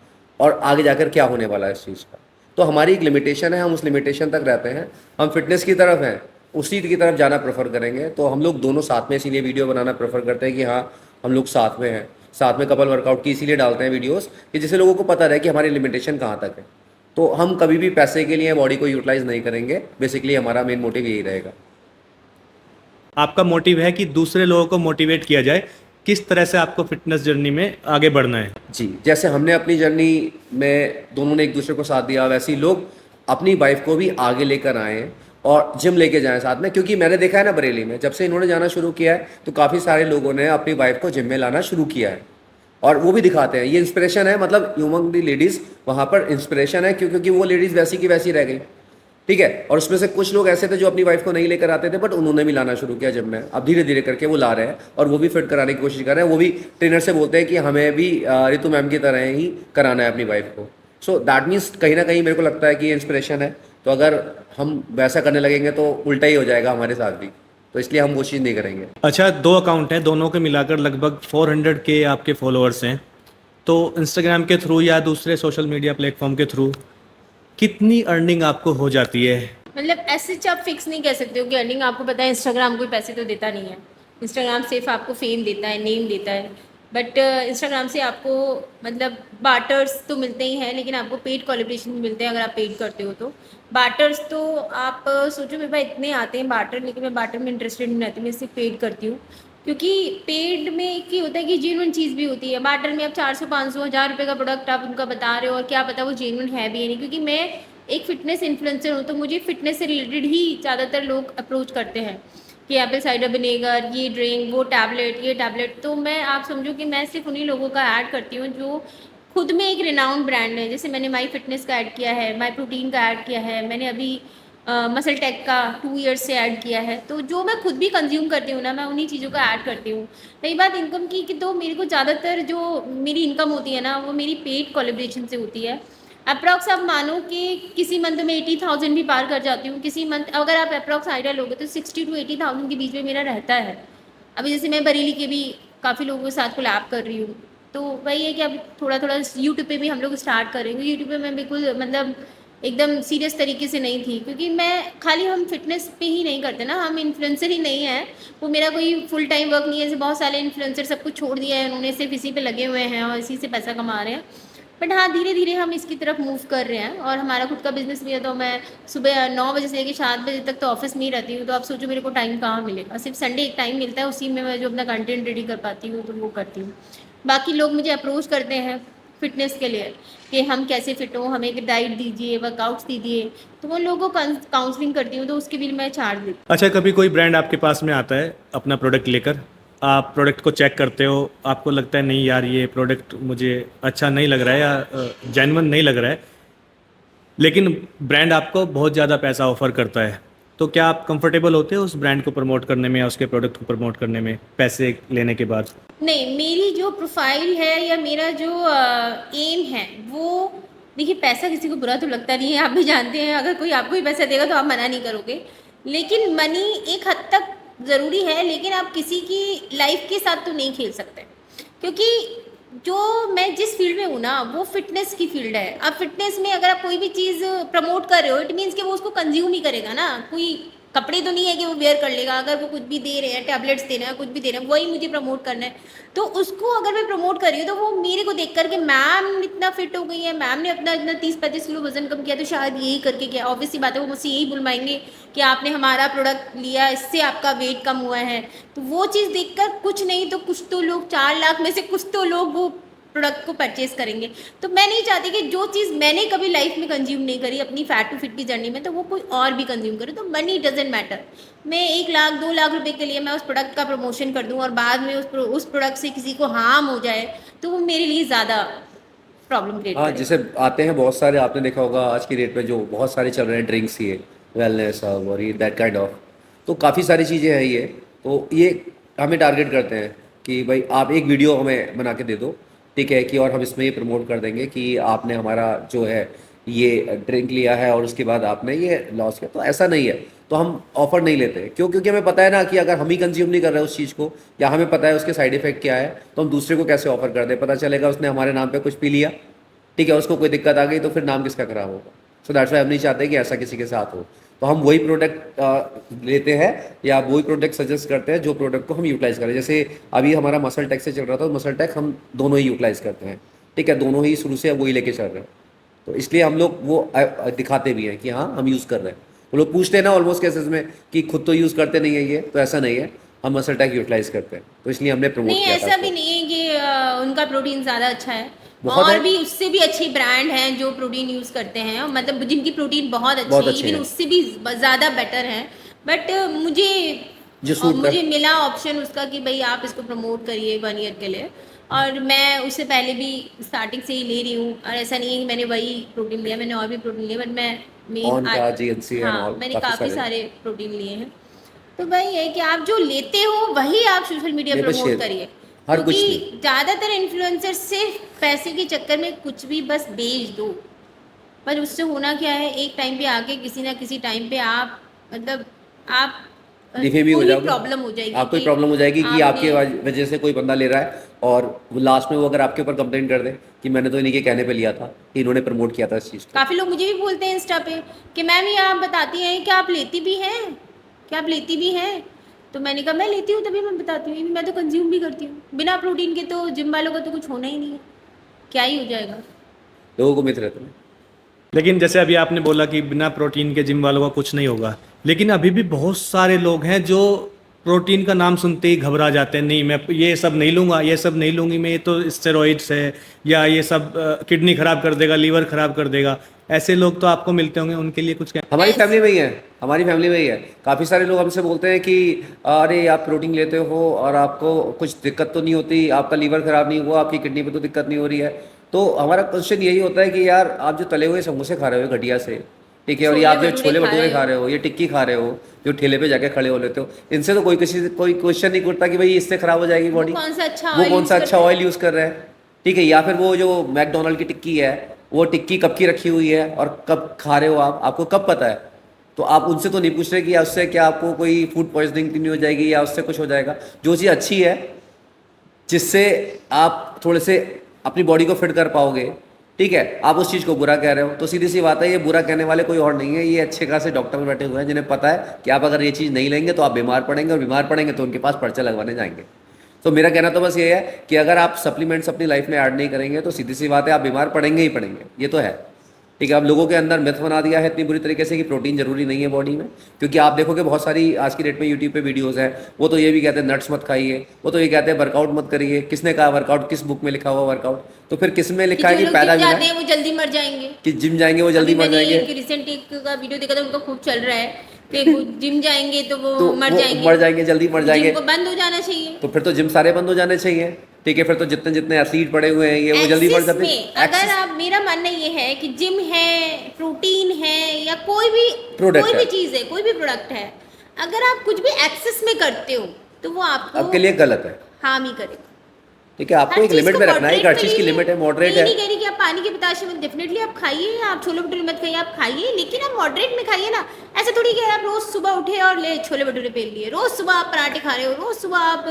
S2: और आगे जाकर क्या होने वाला है इस चीज़ का। तो हमारी एक लिमिटेशन है, हम उस लिमिटेशन तक रहते हैं। हम फिटनेस की तरफ हैं, उसी की तरफ जाना प्रेफर करेंगे। तो हम लोग दोनों साथ में इसीलिए वीडियो बनाना प्रेफर करते हैं कि हाँ हम लोग साथ में हैं, साथ में कपल वर्कआउट की इसीलिए डालते हैं वीडियोस कि जिससे लोगों को पता रहे कि हमारी लिमिटेशन कहाँ तक है। तो हम कभी भी पैसे के लिए बॉडी को यूटिलाइज नहीं करेंगे, बेसिकली हमारा मेन मोटिव यही रहेगा।
S3: आपका मोटिव है कि दूसरे लोगों को मोटिवेट किया जाए, किस तरह से आपको फिटनेस जर्नी में आगे बढ़ना है।
S2: जी, जैसे हमने अपनी जर्नी में दोनों ने एक दूसरे को साथ दिया, वैसे ही लोग अपनी वाइफ को भी आगे लेकर आएँ और जिम लेके जाएं साथ में। क्योंकि मैंने देखा है ना बरेली में, जब से इन्होंने जाना शुरू किया है तो काफ़ी सारे लोगों ने अपनी वाइफ को जिम में लाना शुरू किया है और वो भी दिखाते हैं। ये इंस्पिरेशन है, मतलब यूमंग दी लेडीज़ वहाँ पर इंस्पिरेशन है क्योंकि वो लेडीज़ वैसी की वैसी रह गई, ठीक है। और उसमें से कुछ लोग ऐसे थे जो अपनी वाइफ को नहीं लेकर आते थे, बट उन्होंने भी लाना शुरू किया जिम में। अब धीरे धीरे करके वो ला रहे हैं और वो भी फिट कराने की कोशिश कर रहे हैं। वो भी ट्रेनर से बोलते हैं कि हमें भी रितु मैम की तरह ही कराना है अपनी वाइफ को। सो दैट मीन्स कहीं ना कहीं मेरे को लगता है कि ये इंस्पिरेशन है। तो अगर हम वैसा करने लगेंगे तो उल्टा ही हो जाएगा हमारे साथ भी, तो इसलिए हम वो चीज़ नहीं करेंगे।
S3: अच्छा, 2 अकाउंट हैं, दोनों के मिलाकर लगभग 400 के आपके फॉलोअर्स हैं। तो इंस्टाग्राम के थ्रू या दूसरे सोशल मीडिया प्लेटफॉर्म के थ्रू कितनी अर्निंग आपको हो जाती है?
S1: मतलब ऐसे आप फिक्स नहीं कह सकते हो कि अर्निंग। आपको पता है इंस्टाग्राम कोई पैसे तो देता नहीं है। इंस्टाग्राम सिर्फ आपको फेम देता है, नेम देता है। बट इंस्टाग्राम से आपको मतलब बार्टर्स तो मिलते ही हैं, लेकिन आपको पेड कोलैबोरेशन भी मिलते हैं अगर आप पेड करते हो तो। बार्टर्स तो आप सोचो मेरे पास इतने आते हैं बार्टर, लेकिन मैं बार्टर में इंटरेस्टेड नहीं रहती, मैं सिर्फ पेड करती हूँ। क्योंकि पेड में एक ही होता है कि जेन्युइन चीज़ भी होती है। बार्टर में आप 400 500 1000 रुपये का प्रोडक्ट आप उनका बता रहे हो और क्या पता वो जेन्युइन है भी या नहीं। क्योंकि मैं एक फ़िटनेस इन्फ्लुएंसर हूँ, तो मुझे फ़िटनेस से रिलेटेड ही ज़्यादातर लोग अप्रोच करते हैं कि एप्पल साइडर विनेगर, ये ड्रिंक, वो टैबलेट, ये टैबलेट। तो मैं आप समझो कि मैं सिर्फ उन्हीं लोगों का ऐड करती हूँ जो खुद में एक रिनाउंड ब्रांड है। जैसे मैंने माई फिटनेस का ऐड किया है, माई प्रोटीन का ऐड किया है, मैंने अभी मसल टेक का 2 ईयर्स से ऐड किया है। तो जो मैं खुद भी कंज्यूम करती हूँ ना, मैं उन्हीं चीज़ों का ऐड करती हूँ। रही बात इनकम की, कि तो मेरे को ज़्यादातर जो मेरी इनकम होती है ना, वो मेरी पेड कोलैबोरेशन से होती है। अप्रॉक्स आप मानो कि किसी मंथ में 80,000 भी पार कर जाती हूँ। किसी मंथ अगर आप अप्रॉक्स आइडिया लोगे तो 60 to 80,000 के बीच में मेरा रहता है। अभी जैसे मैं बरेली के भी काफ़ी लोगों के साथ कोलैब कर रही हूँ, तो वही है कि अब थोड़ा थोड़ा यूट्यूब पे भी हम लोग स्टार्ट करेंगे। यूट्यूब पे मैं बिल्कुल मतलब एकदम सीरियस तरीके से नहीं थी, क्योंकि मैं खाली हम फिटनेस पे ही नहीं करते ना, हम इन्फ्लुएंसर ही नहीं है। वो मेरा कोई फुल टाइम वर्क नहीं है। जैसे बहुत सारे इन्फ्लुएंसर सब कुछ छोड़ दिया है उन्होंने, सिर्फ इसी पे लगे हुए हैं और इसी से पैसा कमा रहे हैं। बट हाँ, धीरे धीरे हम इसकी तरफ मूव कर रहे हैं और हमारा खुद का बिजनेस भी है। तो मैं सुबह 9 बजे से लेकर 7 बजे तक तो ऑफिस में ही रहती हूँ। तो आप सोचो मेरे को टाइम कहाँ मिलेगा। सिर्फ संडे एक टाइम मिलता है, उसी में मैं जो अपना कंटेंट रेडी कर पाती हूँ तो वो करती हूँ। बाकी लोग मुझे अप्रोच करते हैं फिटनेस के लिए कि हम कैसे फिट हो, हमें एक डाइट दीजिए, वर्कआउट्स दीजिए, तो वो लोगों को काउंसलिंग करती हूँ, तो उसके भी मैं चार्ज देती हूँ।
S3: अच्छा, कभी कोई ब्रांड आपके पास में आता है अपना प्रोडक्ट लेकर, आप प्रोडक्ट को चेक करते हो, आपको लगता है नहीं यार ये प्रोडक्ट मुझे अच्छा नहीं लग रहा है या जेन्युइन नहीं लग रहा है, लेकिन ब्रांड आपको बहुत ज़्यादा पैसा ऑफर करता है, तो क्या आप कंफर्टेबल होते हो उस ब्रांड को प्रमोट करने में या उसके प्रोडक्ट को प्रमोट करने में पैसे लेने के बाद?
S1: नहीं, मेरी जो प्रोफाइल है या मेरा जो एम है वो, देखिए पैसा किसी को बुरा तो लगता नहीं है, आप भी जानते हैं। अगर कोई आपको ही पैसा देगा तो आप मना नहीं करोगे। लेकिन मनी एक हद तक ज़रूरी है, लेकिन आप किसी की लाइफ के साथ तो नहीं खेल सकते। क्योंकि जो मैं जिस फील्ड में हूँ ना, वो फिटनेस की फील्ड है। अब फिटनेस में अगर आप कोई भी चीज़ प्रमोट कर रहे हो, इट मीन्स कि वो उसको कंज्यूम ही करेगा ना। कोई कपड़े तो नहीं है कि वो वेयर कर लेगा। अगर वो कुछ भी दे रहे हैं, टैबलेट्स दे रहे हैं, कुछ भी दे रहे हैं, वही मुझे प्रमोट करना है। तो उसको अगर मैं प्रमोट कर रही हूँ तो वो मेरे को देख करके मैम इतना फिट हो गई है, मैम ने अपना इतना 30-35 किलो वजन कम किया, तो शायद यही करके क्या, ऑब्वियसली बात है वो मुझसे यही बुलवाएंगे कि आपने हमारा प्रोडक्ट लिया, इससे आपका वेट कम हुआ है। तो वो चीज़ देखकर कुछ नहीं तो कुछ तो लोग, 4 लाख में से कुछ तो लोग वो प्रोडक्ट को परचेज करेंगे। तो मैं नहीं चाहती कि जो चीज़ मैंने कभी लाइफ में कंज्यूम नहीं करी अपनी फैट टू फिट की जर्नी में, तो वो कोई और भी कंज्यूम करे। तो मनी डजेंट मैटर। मैं 1 लाख 2 लाख रुपए के लिए मैं उस प्रोडक्ट का प्रमोशन कर दूं और बाद में उस प्रोडक्ट से किसी को हार्म हो जाए, तो वो मेरे लिए ज़्यादा प्रॉब्लम क्रिएट
S2: हाँ,
S1: करेगा।
S2: जैसे आते हैं बहुत सारे, आपने देखा होगा आज की डेट में जो बहुत सारे चल रहे हैं ड्रिंक्स, ये वेलनेस और ये दैट काइंड ऑफ, तो काफ़ी सारी चीज़ें हैं ये। तो ये हमें टारगेट करते हैं कि भाई आप एक वीडियो हमें बना के दे दो, ठीक है, कि और हम इसमें ये प्रमोट कर देंगे कि आपने हमारा जो है ये ड्रिंक लिया है और उसके बाद आपने ये लॉस किया। तो ऐसा नहीं है, तो हम ऑफ़र नहीं लेते। क्यों? क्योंकि हमें पता है ना कि अगर हम ही कंज्यूम नहीं कर रहे उस चीज़ को, या हमें पता है उसके साइड इफ़ेक्ट क्या है, तो हम दूसरे को कैसे ऑफ़र कर दें। पता चलेगा उसने हमारे नाम पे कुछ पी लिया, ठीक है, उसको कोई दिक्कत आ गई, तो फिर नाम किसका खराब होगा। सो दैट्स वाई हम नहीं चाहते कि ऐसा किसी के साथ हो। तो हम वही प्रोडक्ट लेते हैं या वही प्रोडक्ट सजेस्ट करते हैं जो प्रोडक्ट को हम यूटिलाइज करें। जैसे अभी हमारा मसल टेक से चल रहा था, मसल टेक हम दोनों ही यूटिलाइज करते हैं, ठीक है, दोनों ही शुरू से वही लेके चल रहे हैं। तो इसलिए हम लोग वो दिखाते भी हैं कि हाँ हम यूज़ कर रहे हैं। वो लोग पूछते हैं ना ऑलमोस्ट केसेस में कि खुद तो यूज़ करते नहीं है ये, तो ऐसा नहीं है, हम मसल टेक यूटिलाइज करते हैं, तो इसलिए हमने प्रमोट
S1: नहीं
S2: किया था
S1: ऐसा भी
S2: इसको।
S1: नहीं है कि उनका प्रोटीन ज़्यादा अच्छा है,
S2: बहुत
S1: और
S2: है।
S1: भी उससे भी अच्छे ब्रांड हैं जो प्रोटीन यूज़ करते हैं, मतलब जिनकी प्रोटीन बहुत अच्छी
S2: बहुत
S1: है,
S2: अच्छे
S1: इवन
S2: हैं।
S1: उससे भी ज़्यादा बेटर है। बट मुझे
S2: जो सूट
S1: मुझे मिला ऑप्शन उसका कि भाई आप इसको प्रमोट करिए 1 ईयर के लिए, और मैं उससे पहले भी स्टार्टिंग से ही ले रही हूँ, और ऐसा नहीं है कि मैंने वही प्रोटीन लिया, मैंने और भी प्रोटीन लिया, बट मैं
S2: ऑन का GNC एंड
S1: हाँ
S2: ऑल
S1: मैंने
S2: काफ़ी
S1: काफ़ी
S2: सारे
S1: सारे प्रोटीन लिए हैं। तो वही है कि आप जो लेते हो वही आप सोशल मीडिया
S2: ये बस
S1: प्रमोट
S2: शेयर
S1: करिए,
S2: हर कुछ
S1: क्योंकि
S2: नहीं।
S1: ज़्यादातर इन्फ्लुएंसर सिर्फ पैसे के चक्कर में कुछ भी बस बेच दो, पर उससे होना क्या है, एक टाइम पे आके किसी ना किसी टाइम पे आप मतलब आप
S2: डिफे भी हो
S1: कोई
S2: जाओगे,
S1: प्रॉब्लम हो जाएगी
S2: आपको
S1: कि
S2: प्रॉब्लम हो जाएगी कि आपके
S1: आपने
S2: वजह से कोई बंदा ले रहा है और वो लास्ट में वो अगर आपके ऊपर कंप्लेंट कर दे कि मैंने तो इन्हीं के कहने पे लिया था, इन्होंने प्रमोट किया था इस चीज़ को।
S1: काफ़ी लोग मुझे भी बोलते हैं इंस्टा पे कि मैम ये आप बताती हैं कि आप लेती भी हैं, क्या आप लेती भी हैं? तो मैंने कहा मैं लेती हूँ तभी मैं बताती हूँ, मैं तो कंज्यूम भी करती हूँ। बिना प्रोटीन के तो जिम वालों का तो कुछ होना ही नहीं है, क्या ही हो जाएगा।
S2: लोगों को मिथ रहते हैं।
S3: लेकिन जैसे अभी आपने बोला कि बिना प्रोटीन के जिम वालों का कुछ नहीं होगा, लेकिन अभी भी बहुत सारे लोग हैं जो प्रोटीन का नाम सुनते ही घबरा जाते हैं, नहीं मैं ये सब नहीं लूँगा, ये सब नहीं लूँगी मैं, ये तो स्टेरॉइड्स है, या ये सब किडनी खराब कर देगा, लीवर खराब कर देगा। ऐसे लोग तो आपको मिलते होंगे, उनके लिए कुछ क्या?
S2: हमारी फैमिली में ही है, हमारी फैमिली में ही है। काफ़ी सारे लोग हमसे बोलते हैं कि अरे आप प्रोटीन लेते हो और आपको कुछ दिक्कत तो नहीं होती, आपका लीवर खराब नहीं हुआ, आपकी किडनी पे तो दिक्कत नहीं हो रही है। तो हमारा क्वेश्चन यही होता है कि यार आप जो तले हुए समोसे खा रहे हो घटिया से, ठीक है, और ये आप जो छोले भटूरे खा रहे हो, ये टिक्की खा रहे हो, जो ठेले पे जाके खड़े हो लेते हो, इनसे तो कोई क्वेश्चन नहीं उठता कि भाई इससे खराब हो जाएगी बॉडी।
S1: कौन सा अच्छा
S2: वो
S1: ऑयल
S2: कौन
S1: यूज़
S2: सा
S1: करते
S2: अच्छा
S1: हैं?
S2: ऑयल यूज़ कर रहे हैं, ठीक है, या फिर वो जो मैकडोनल्ड की टिक्की है, वो टिक्की कब की रखी हुई है और कब खा रहे हो आप, आपको कब पता है? तो आप उनसे तो नहीं पूछ रहे कि उससे क्या आपको कोई फूड पॉइजनिंग नहीं हो जाएगी या उससे कुछ हो जाएगा। जो चीज़ अच्छी है, जिससे आप थोड़े से अपनी बॉडी को फिट कर पाओगे, ठीक है, आप उस चीज़ को बुरा कह रहे हो, तो सीधी सी बात है, ये बुरा कहने वाले कोई और नहीं है, ये अच्छे खासे डॉक्टर बैठे हुए हैं जिन्हें पता है कि आप अगर ये चीज़ नहीं लेंगे तो आप बीमार पड़ेंगे, और बीमार पड़ेंगे तो उनके पास पर्चा लगवाने जाएंगे। तो मेरा कहना तो बस ये है कि अगर आप सप्लीमेंट्स अपनी लाइफ में ऐड नहीं करेंगे तो सीधी सी बात है, आप बीमार पड़ेंगे ही पड़ेंगे, ये तो है, ठीक है। अब लोगों के अंदर मिथ बना दिया है इतनी बुरी तरीके से कि प्रोटीन जरूरी नहीं है बॉडी में, क्योंकि आप देखोगे बहुत सारी आज की डेट में यूट्यूब पे वीडियोस हैं, वो तो ये भी कहते हैं नट्स मत खाइए, वो तो ये कहते हैं वर्कआउट मत करिए। किसने कहा वर्कआउट, किस बुक में लिखा हुआ वर्कआउट? तो फिर किस में
S1: कि
S2: लिखा है
S1: जो
S2: कि
S1: लोग
S2: पैदा
S1: जिम
S2: बिना
S1: जाते हैं वो जल्दी मर जाएंगे।
S2: कि जिम जाएंगे वो जल्दी
S1: अभी
S2: मर
S1: मैंने
S2: जाएंगे,
S1: रिसेंट एक का वीडियो देखा था, उनका खूब चल रहा है कि वो जिम जाएंगे तो वो
S2: तो
S1: मर
S2: वो
S1: जाएंगे,
S2: मर जाएंगे, जल्दी मर जाएंगे।
S1: जिम को बंद हो जाना चाहिए।
S2: तो फिर तो जिम सारे बंद हो जाने चाहिए, ठीक है, फिर तो जितने जितने एथलीट पड़े हुए हैं ये वो जल्दी मर
S1: एक्सिस
S2: जाते
S1: में
S2: हैं।
S1: अगर आप, मेरा मानना ये है कि जिम है, प्रोटीन है, या कोई भी
S2: Product है।
S1: चीज़ है, कोई भी प्रोडक्ट है, अगर आप कुछ भी एक्सेस में करते हो तो वो आपको
S2: आपके लिए गलत है,
S1: हार्म ही करेगा।
S2: ठीक है, आपको
S1: हर
S2: एक
S1: चीज़
S2: लिमिट
S1: को
S2: में रखना है,
S1: moderate
S2: हर
S1: में
S2: चीज़ की
S1: लीजिए।
S2: लिमिट है, मॉडरेट
S1: मैं ये
S2: है।
S1: नहीं कह रही कि आप पानी के बताशे में डेफिनेटली आप खाइए, आप छोले भटूरे मत खाइए, आप खाइए, लेकिन आप मॉडरेट में खाइए ना। ऐसा थोड़ी कि आप रोज़ सुबह उठे और ले छोले भटूरे पेल लिए, रोज़ सुबह आप पराठे खा रहे हो, रोज़ सुबह आप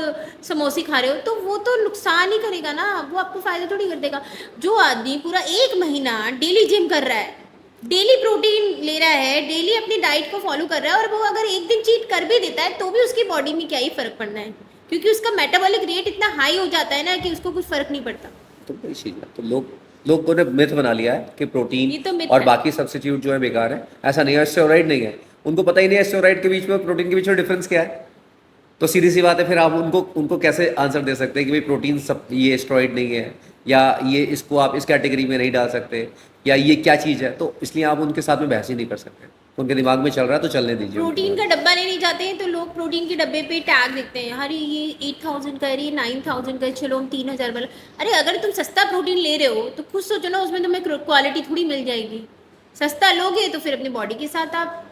S1: समोसे खा रहे हो, तो वो तो नुकसान ही करेगा ना, वो आपको फ़ायदा थोड़ी कर देगा। जो आदमी पूरा 1 महीना डेली जिम कर रहा है, डेली प्रोटीन ले रहा है, डेली अपनी डाइट को फॉलो कर रहा है, और वो अगर एक दिन चीट कर भी देता है तो भी उसकी बॉडी में क्या ही फ़र्क पड़ना है, क्योंकि उसका मेटाबॉलिक रेट इतना हाई हो जाता है ना कि उसको कुछ फ़र्क नहीं पड़ता।
S2: तो वही चीज़ है, तो लोगों ने मिथ बना लिया है कि
S1: ये
S2: प्रोटीन
S1: तो myth
S2: और
S1: है।
S2: बाकी सब्स्टिट्यूट जो है बेकार है। ऐसा नहीं है, स्टेरॉइड नहीं है, उनको पता ही नहीं है स्टेरॉइड के बीच में प्रोटीन के बीच में डिफरेंस क्या है। तो सीधी सी बात है, फिर आप उनको कैसे आंसर दे सकते हैं कि भाई प्रोटीन सब ये स्टेरॉइड नहीं है, या ये इसको आप इस कैटेगरी में नहीं डाल सकते, या ये क्या चीज़ है। तो इसलिए आप उनके साथ में बहस ही नहीं कर सकते, उनके दिमाग में चल रहा है तो चलने दीजिए।
S1: प्रोटीन का डब्बा लेने जाते हैं तो लोग प्रोटीन के डब्बे पे टैग देखते हैं, अरे ये 8000 का है, ये 9000 का है, चलो हम 3000 वाला। अरे अगर तुम सस्ता प्रोटीन ले रहे हो तो खुद सोचो ना, उसमें तुम्हें क्वालिटी थोड़ी मिल जाएगी। सस्ता लोगे तो फिर अपनी बॉडी के साथ आप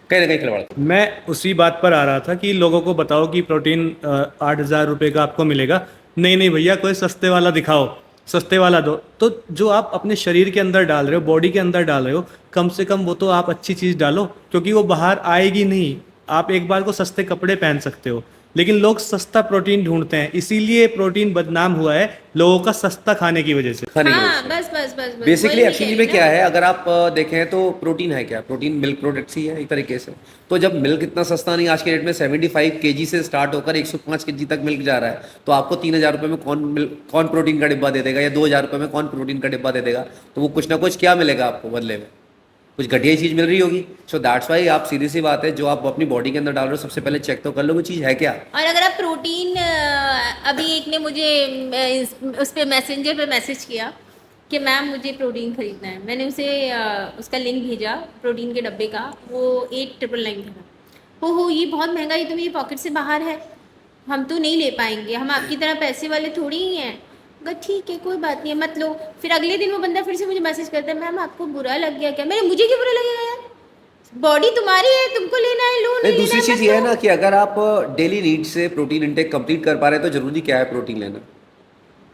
S2: कहीं ना कहीं खिलवाड़।
S3: मैं उसी बात पर आ रहा था कि लोगों को बताओ कि प्रोटीन 8,000 रुपये का आपको मिलेगा। नहीं नहीं भैया, कोई सस्ते वाला दिखाओ, सस्ते वाला दो। तो जो आप अपने शरीर के अंदर डाल रहे हो, बॉडी के अंदर डाल रहे हो, कम से कम वो तो आप अच्छी चीज़ डालो, क्योंकि वो बाहर आएगी नहीं। आप एक बार को सस्ते कपड़े पहन सकते हो, लेकिन लोग सस्ता प्रोटीन ढूंढते हैं, इसीलिए प्रोटीन बदनाम हुआ है लोगों का सस्ता खाने की वजह से।
S2: खाने की
S1: हाँ
S2: वजह से
S1: बस
S2: बेसिकली
S1: वही मैं
S2: एक्चुअली
S1: कह
S2: में
S1: रही
S2: क्या
S1: हूँ
S2: है, अगर आप देखें तो प्रोटीन है क्या, प्रोटीन मिल्क प्रोडक्ट्स ही है एक तरीके से। तो जब मिल्क इतना सस्ता नहीं, आज के डेट में 75 केजी से स्टार्ट होकर 105 केजी तक मिल्क जा रहा है, तो आपको 3,000 रुपये में कौन प्रोटीन का डिब्बा दे देगा, या 2,000 रुपये में कौन प्रोटीन का डिब्बा दे देगा। तो वो कुछ ना कुछ क्या मिलेगा आपको बदले में, कुछ घटिया ही चीज़ मिल रही होगी। सो दैट्स वाई आप सीधी सी बात है, जो आप अपनी बॉडी के अंदर डाल रहे हो सबसे पहले चेक तो कर लो वो चीज़ है क्या।
S1: और अगर आप प्रोटीन अभी एक ने मुझे उस पे मैसेंजर पे मैसेज किया कि मैम मुझे प्रोटीन खरीदना है, मैंने उसे उसका लिंक भेजा प्रोटीन के डब्बे का, वो 8,999 था। हो ये बहुत महंगा, ये तो मेरी पॉकेट से बाहर है, हम तो नहीं ले पाएंगे, हम आपकी तरह पैसे वाले थोड़ी ही हैं। ठीक है कोई बात नहीं है, मत लो। फिर अगले दिन वो बंदा फिर से मुझे मैसेज करता है, मैम आपको बुरा लग गया क्या? मैंने, मुझे क्यों बुरा लगेगा यार, बॉडी तुम्हारी है, तुमको लेना है लो, नहीं लेना
S2: दूसरी
S1: है
S2: चीज़
S1: मत
S2: ये है
S1: लो।
S2: ना कि अगर आप डेली नीड से प्रोटीन इंटेक कंप्लीट कर पा रहे हैं तो जरूरी क्या है प्रोटीन लेना,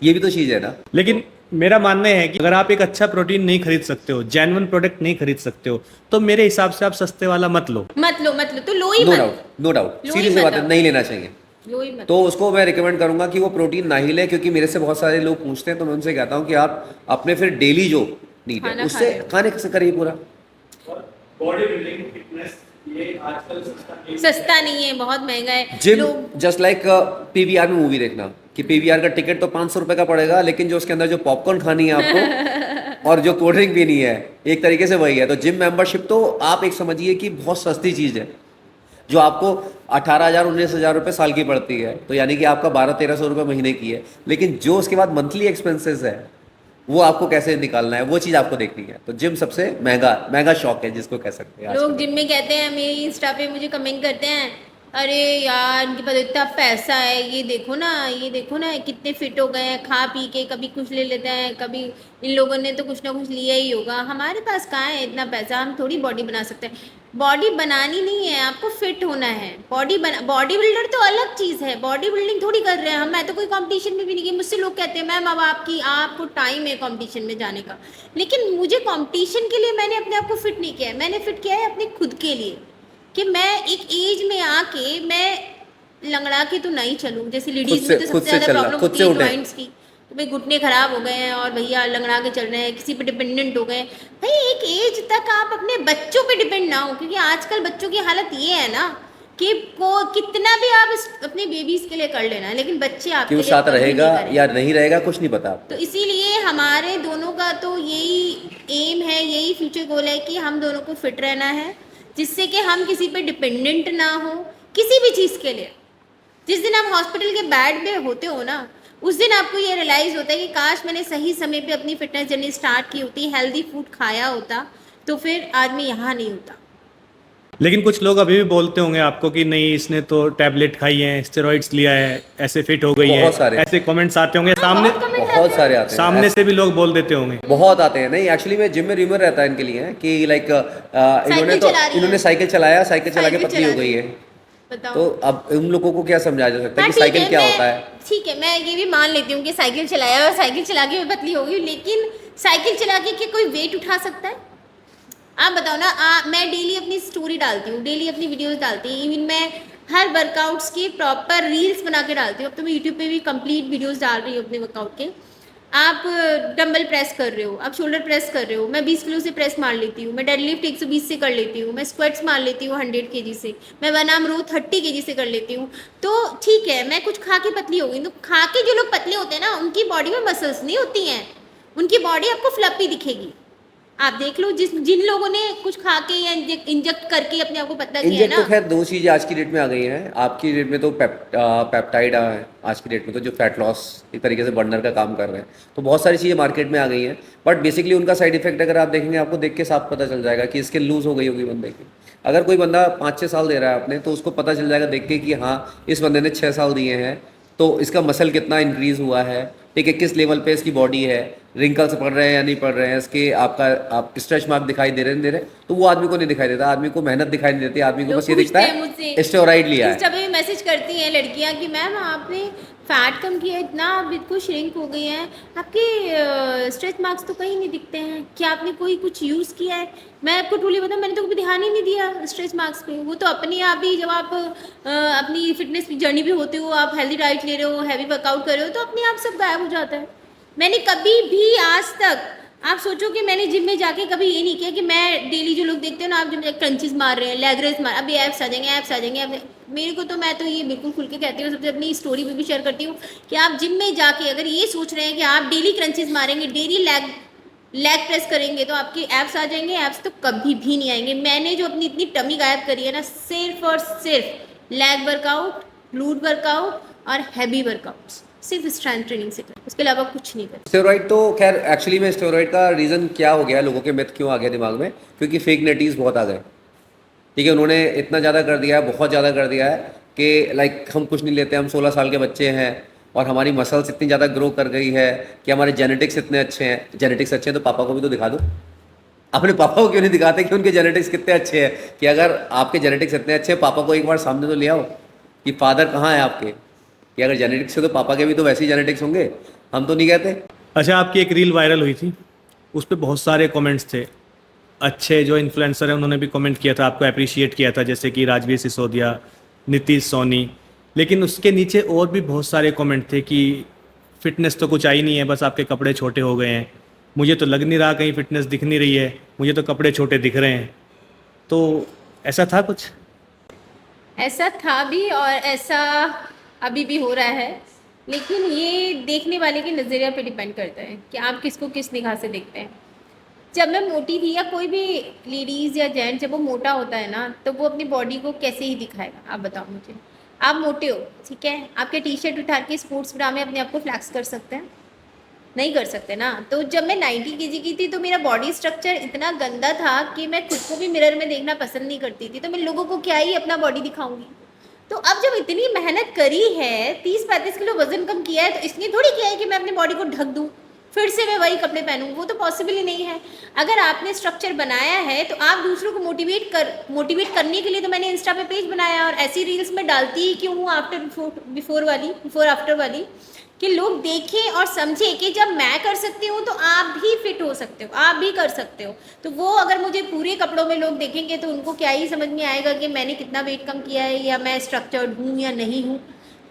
S2: ये भी तो चीज़ है ना।
S3: लेकिन मेरा मानना है कि अगर आप एक अच्छा प्रोटीन नहीं खरीद सकते हो, जेन्युइन प्रोडक्ट नहीं खरीद सकते हो, तो मेरे हिसाब से आप सस्ते वाला मत लो।
S1: मत लो तो लो ही
S2: नो
S1: मत,
S2: डाउट, नो डाउट,
S1: लो
S2: सीधी
S1: ही
S2: सी
S1: मत
S2: बात है,
S1: अब।
S2: नहीं लेना चाहिए।
S1: लो ही मत।
S2: तो उसको मैं रिकमेंड करूंगा कि वो प्रोटीन ना ही ले, क्योंकि मेरे से बहुत सारे लोग पूछते हैं, तो मैं उनसे कहता हूँ कि आप अपने फिर डेली जो नीड है
S1: खाना
S2: उससे
S1: खा रहे हो।
S2: खाने से करिए पूरा।
S3: बॉडी बिल्डिंग फिटनेस ये आजकल
S1: सस्ता नहीं है, बहुत महंगा है।
S2: जिम
S1: लोग
S2: जस्ट लाइक पीवीआर में मूवी देखना, कि पीवीआर का टिकट तो 500 रुपए का पड़ेगा, लेकिन जो उसके अंदर जो पॉपकॉर्न खानी है आपको और जो कोल्ड ड्रिंक पीनी है, एक तरीके से वही है। तो जिम मेंबरशिप तो आप एक समझिए कि बहुत सस्ती चीज़ है, जो आपको 18,000 19,000 रुपये साल की पड़ती है, तो यानी कि आपका 1200-1300 रुपये महीने की है। लेकिन जो उसके बाद मंथली एक्सपेंसेस है वो आपको कैसे निकालना है, वो चीज़ आपको देखनी है। तो जिम सबसे महंगा शौक है जिसको कह सकते हैं
S1: लोग
S2: आजकल।
S1: जिम में कहते हैं, मेरी इंस्टा पे मुझे कमेंट करते हैं, अरे यार इनके पास इतना पैसा है, ये देखो ना कितने फिट हो गए हैं, खा पी के कभी कुछ ले लेते हैं, कभी इन लोगों ने तो कुछ ना कुछ लिया ही होगा। हमारे पास कहाँ है इतना पैसा, हम थोड़ी बॉडी बना सकते हैं। बॉडी बनानी नहीं है, आपको फिट होना है। बॉडी बिल्डर तो अलग चीज़ है, बॉडी बिल्डिंग थोड़ी कर रहे हैं हम। मैं तो कोई कंपटीशन में भी नहीं गई। मुझसे लोग कहते हैं मैम अब आपको टाइम है कंपटीशन में जाने का, लेकिन मुझे कंपटीशन के लिए मैंने अपने आप को फिट नहीं किया है, मैंने फिट किया है अपने खुद के लिए, कि मैं एक एज में आके मैं लंगड़ा के तो नहीं चलूँ। जैसे लेडीज में तो सबसे ज़्यादा प्रॉब्लम
S2: खुद
S1: होती
S2: से
S1: है
S2: उठे।
S1: जॉइंट्स की, तो भाई घुटने खराब हो गए हैं और भैया लंगड़ा के चल रहे हैं, किसी पे डिपेंडेंट हो गए। भाई एक एज तक आप अपने बच्चों पे डिपेंड ना हो, क्योंकि आजकल बच्चों की हालत ये है ना कि को कितना भी आप अपने बेबीज के लिए कर लेना, लेकिन बच्चे आपके
S2: क्यों
S1: लिए
S2: साथ
S1: कभी
S2: रहेगा
S1: नहीं करेंगे।
S2: या नहीं रहेगा कुछ नहीं पता आपको।
S1: तो इसीलिए हमारे दोनों का तो यही एम है, यही फ्यूचर गोल है कि हम दोनों को फिट रहना है, जिससे कि हम किसी पे डिपेंडेंट ना हो किसी भी चीज़ के लिए। जिस दिन आप हॉस्पिटल के बेड पे होते हो ना, उस दिन आपको ये रियलाइज़ होता है कि काश मैंने सही समय पे अपनी फिटनेस जर्नी स्टार्ट की होती, हेल्दी फूड खाया होता, तो फिर आज मैं यहाँ नहीं होता।
S3: लेकिन कुछ लोग अभी भी बोलते होंगे आपको कि नहीं इसने तो टैबलेट खाई है, स्टेरॉइड्स लिया है, ऐसे फिट हो गई है,
S2: बहुत सारे।
S3: ऐसे कमेंट्स आते होंगे सामने,
S2: बहुत सारे आते हैं,
S3: सामने से भी लोग बोल देते होंगे।
S2: बहुत आते हैं। नहीं एक्चुअली में जिम में र्यूमर रहता है इनके लिए कि लाइक इन्होंने साइकिल चलाया, साइकिल चला के
S1: साइकिल
S2: पतली हो
S1: चला
S2: गई
S1: दी।
S2: है।
S1: बताओ।
S2: तो अब उन लोगों को क्या समझाया जा सकता है
S1: हाँ,
S2: कि साइकिल क्या होता है।
S1: ठीक है, मैं ये भी मान लेती हूँ कि साइकिल चलाया और साइकिल चला के मैं पतली हो गई, लेकिन साइकिल चला के क्या कोई वेट उठा सकता है? आप बताओ ना। मैं डेली अपनी स्टोरी डालती हूँ, डेली अपनी वीडियोस डालती हूँ, इवन मैं हर वर्कआउट्स की प्रॉपर रील्स बना के डालती हूँ। अब तो मैं यूट्यूब पे भी कंप्लीट वीडियोस डाल रही हूँ अपने वर्कआउट के। आप डंबल प्रेस कर रहे हो, आप शोल्डर प्रेस कर रहे हो, मैं 20 किलो से प्रेस मार लेती हूँ, मैं डेडलिफ्ट 120 से कर लेती हूँ, मैं स्क्वाट्स मार लेती हूँ 100 kg से, मैं वन आर्म रो 30 kg से कर लेती हूँ। तो ठीक है, मैं कुछ खा के पतली हो गई। तो खा के जो लोग पतले होते हैं ना, उनकी बॉडी में मसल्स नहीं होती हैं, उनकी बॉडी आपको फ्लपी दिखेगी। आप देख लो जिन लोगों ने कुछ खा के या इंजेक्ट करके अपने आप को पतला किया है
S2: इंजेक्ट
S1: ना।
S2: तो खैर दो चीज़ें आज की डेट में आ गई हैं। आपकी डेट में तो पेप्टाइड है, आज की डेट में तो जो फैट लॉस एक तरीके से बर्नर का काम कर रहे हैं। तो बहुत सारी चीज़ें मार्केट में आ गई हैं, बट बेसिकली उनका साइड इफेक्ट अगर आप देखेंगे आपको देख के साफ पता चल जाएगा कि स्किन लूज हो गई होगी बंदे की। अगर कोई बंदा 5-6 साल दे रहा है अपने, तो उसको पता चल जाएगा देख के कि हाँ इस बंदे ने 6 साल दिए हैं, तो इसका मसल कितना इंक्रीज़ हुआ है, ठीक है, किस लेवल पे इसकी बॉडी है, रिंकल्स पड़ रहे हैं या नहीं पड़ रहे हैं, इसके आप स्ट्रेच मार्क दिखाई दे रहे हैं, नहीं दे रहे, तो वो आदमी को नहीं दिखाई देता, आदमी को मेहनत दिखाई नहीं देती, आदमी को
S1: लोग
S2: बस ये दिखता
S1: पूछते हैं
S2: है
S1: मुझसे,
S2: स्टेरॉइड लिया है।
S1: इंस्टा पे भी मैसेज करती हैं लड़कियां कि मैम आपने फैट कम किया है इतना, आप बिल्कुल श्रिंक हो गई हैं, आपके स्ट्रेच मार्क्स तो कहीं नहीं दिखते हैं, क्या आपने कोई कुछ यूज़ किया है? मैं आपको ट्रूली बताऊं, मैंने तो कभी ध्यान ही नहीं दिया स्ट्रेच मार्क्स पे। वो तो अपने आप ही, जब आप अपनी फिटनेस जर्नी पे होते हो, आप हेल्दी डाइट ले रहे हो, हैवी वर्कआउट कर रहे हो, तो अपने आप सब गायब हो जाता है। मैंने कभी भी आज तक, आप सोचो कि मैंने जिम में जाके कभी ये नहीं किया कि मैं डेली, जो लोग देखते हो ना, आप जिम में क्रंचेस मार रहे हैं, लेग रेस मार, अभी एब्स आ जाएंगे, एब्स आ जाएंगे, मेरे को तो, मैं तो ये बिल्कुल खुल के कहती हूँ, सबसे अपनी स्टोरी पे भी शेयर करती हूँ कि आप जिम में जाके अगर ये सोच रहे हैं कि आप डेली क्रंचेस मारेंगे, डेली लेग प्रेस करेंगे तो आपके एब्स आ जाएंगे, एब्स तो कभी भी नहीं आएंगे। मैंने जो अपनी इतनी टमी गायब करी है ना, सिर्फ और सिर्फ लेग वर्कआउट, ग्लूट वर्कआउट और हैवी वर्कआउट्स, सिर्फ स्ट्रेंथ ट्रेनिंग से कर, उसके अलावा कुछ नहीं कर।
S2: स्टेरॉइड तो खैर, एक्चुअली में स्टेरॉइड का रीज़न क्या हो गया, लोगों के मिथ क्यों आ गया दिमाग में, क्योंकि फेक नेटीज बहुत आ गए। ठीक है, उन्होंने इतना ज़्यादा कर दिया है, बहुत ज़्यादा कर दिया है कि लाइक हम कुछ नहीं लेते, हम 16 साल के बच्चे हैं और हमारी मसल्स इतनी ज़्यादा ग्रो कर गई है कि हमारे जेनेटिक्स इतने अच्छे हैं। जेनेटिक्स अच्छे हैं तो पापा को भी तो दिखा दो, अपने पापा को क्यों नहीं दिखाते कि उनके जेनेटिक्स कितने अच्छे हैं? कि अगर आपके जेनेटिक्स इतने अच्छे हैं, पापा को एक बार सामने तो ले आओ कि फादर कहाँ है आपके, कि अगर जेनेटिक्स है तो पापा के भी तो वैसे ही जेनेटिक्स होंगे, हम तो नहीं कहते।
S3: अच्छा, आपकी एक रील वायरल हुई थी, उस पर बहुत सारे कमेंट्स थे, अच्छे जो इन्फ्लुएंसर हैं उन्होंने भी कमेंट किया था, आपको अप्रिशिएट किया था, जैसे कि राजवीर सिसोदिया, नीतीश सोनी, लेकिन उसके नीचे और भी बहुत सारे कमेंट थे कि फ़िटनेस तो कुछ आई नहीं है, बस आपके कपड़े छोटे हो गए हैं, मुझे तो लग नहीं रहा कहीं फ़िटनेस दिख नहीं रही है, मुझे तो कपड़े छोटे दिख रहे हैं। तो ऐसा था कुछ?
S1: ऐसा था भी और ऐसा अभी भी हो रहा है, लेकिन ये देखने वाले के नज़रिया पे डिपेंड करता है कि आप किसको किस निगाह से देखते हैं। जब मैं मोटी थी, या कोई भी लेडीज़ या जेंट्स जब वो मोटा होता है ना, तो वो अपनी बॉडी को कैसे ही दिखाएगा? आप बताओ मुझे। आप मोटे हो, ठीक है, आपके टी शर्ट उठा के स्पोर्ट्स ब्रा में अपने आप को फ्लैक्स कर सकते हैं? नहीं कर सकते ना। तो जब मैं 90 केजी की थी तो मेरा बॉडी स्ट्रक्चर इतना गंदा था कि मैं खुद को भी मिरर में देखना पसंद नहीं करती थी, तो मैं लोगों को क्या ही अपना बॉडी दिखाऊंगी। तो अब जब इतनी मेहनत करी है, 30-35 किलो वजन कम किया है, तो इसलिए थोड़ी किया है कि मैं अपनी बॉडी को ढक दूँ, फिर से मैं वही कपड़े पहनूँ, वो तो पॉसिबल ही नहीं है। अगर आपने स्ट्रक्चर बनाया है तो आप दूसरों को मोटिवेट करने के लिए, तो मैंने इंस्टा पे पेज बनाया और ऐसी रील्स में डालती ही क्यों हूँ, बिफोर आफ्टर वाली, कि लोग देखें और समझें कि जब मैं कर सकती हूँ तो आप भी फिट हो सकते हो, आप भी कर सकते हो। तो वो अगर मुझे पूरे कपड़ों में लोग देखेंगे तो उनको क्या ही समझ में आएगा कि मैंने कितना वेट कम किया है, या मैं स्ट्रक्चर्ड हूँ या नहीं हूँ।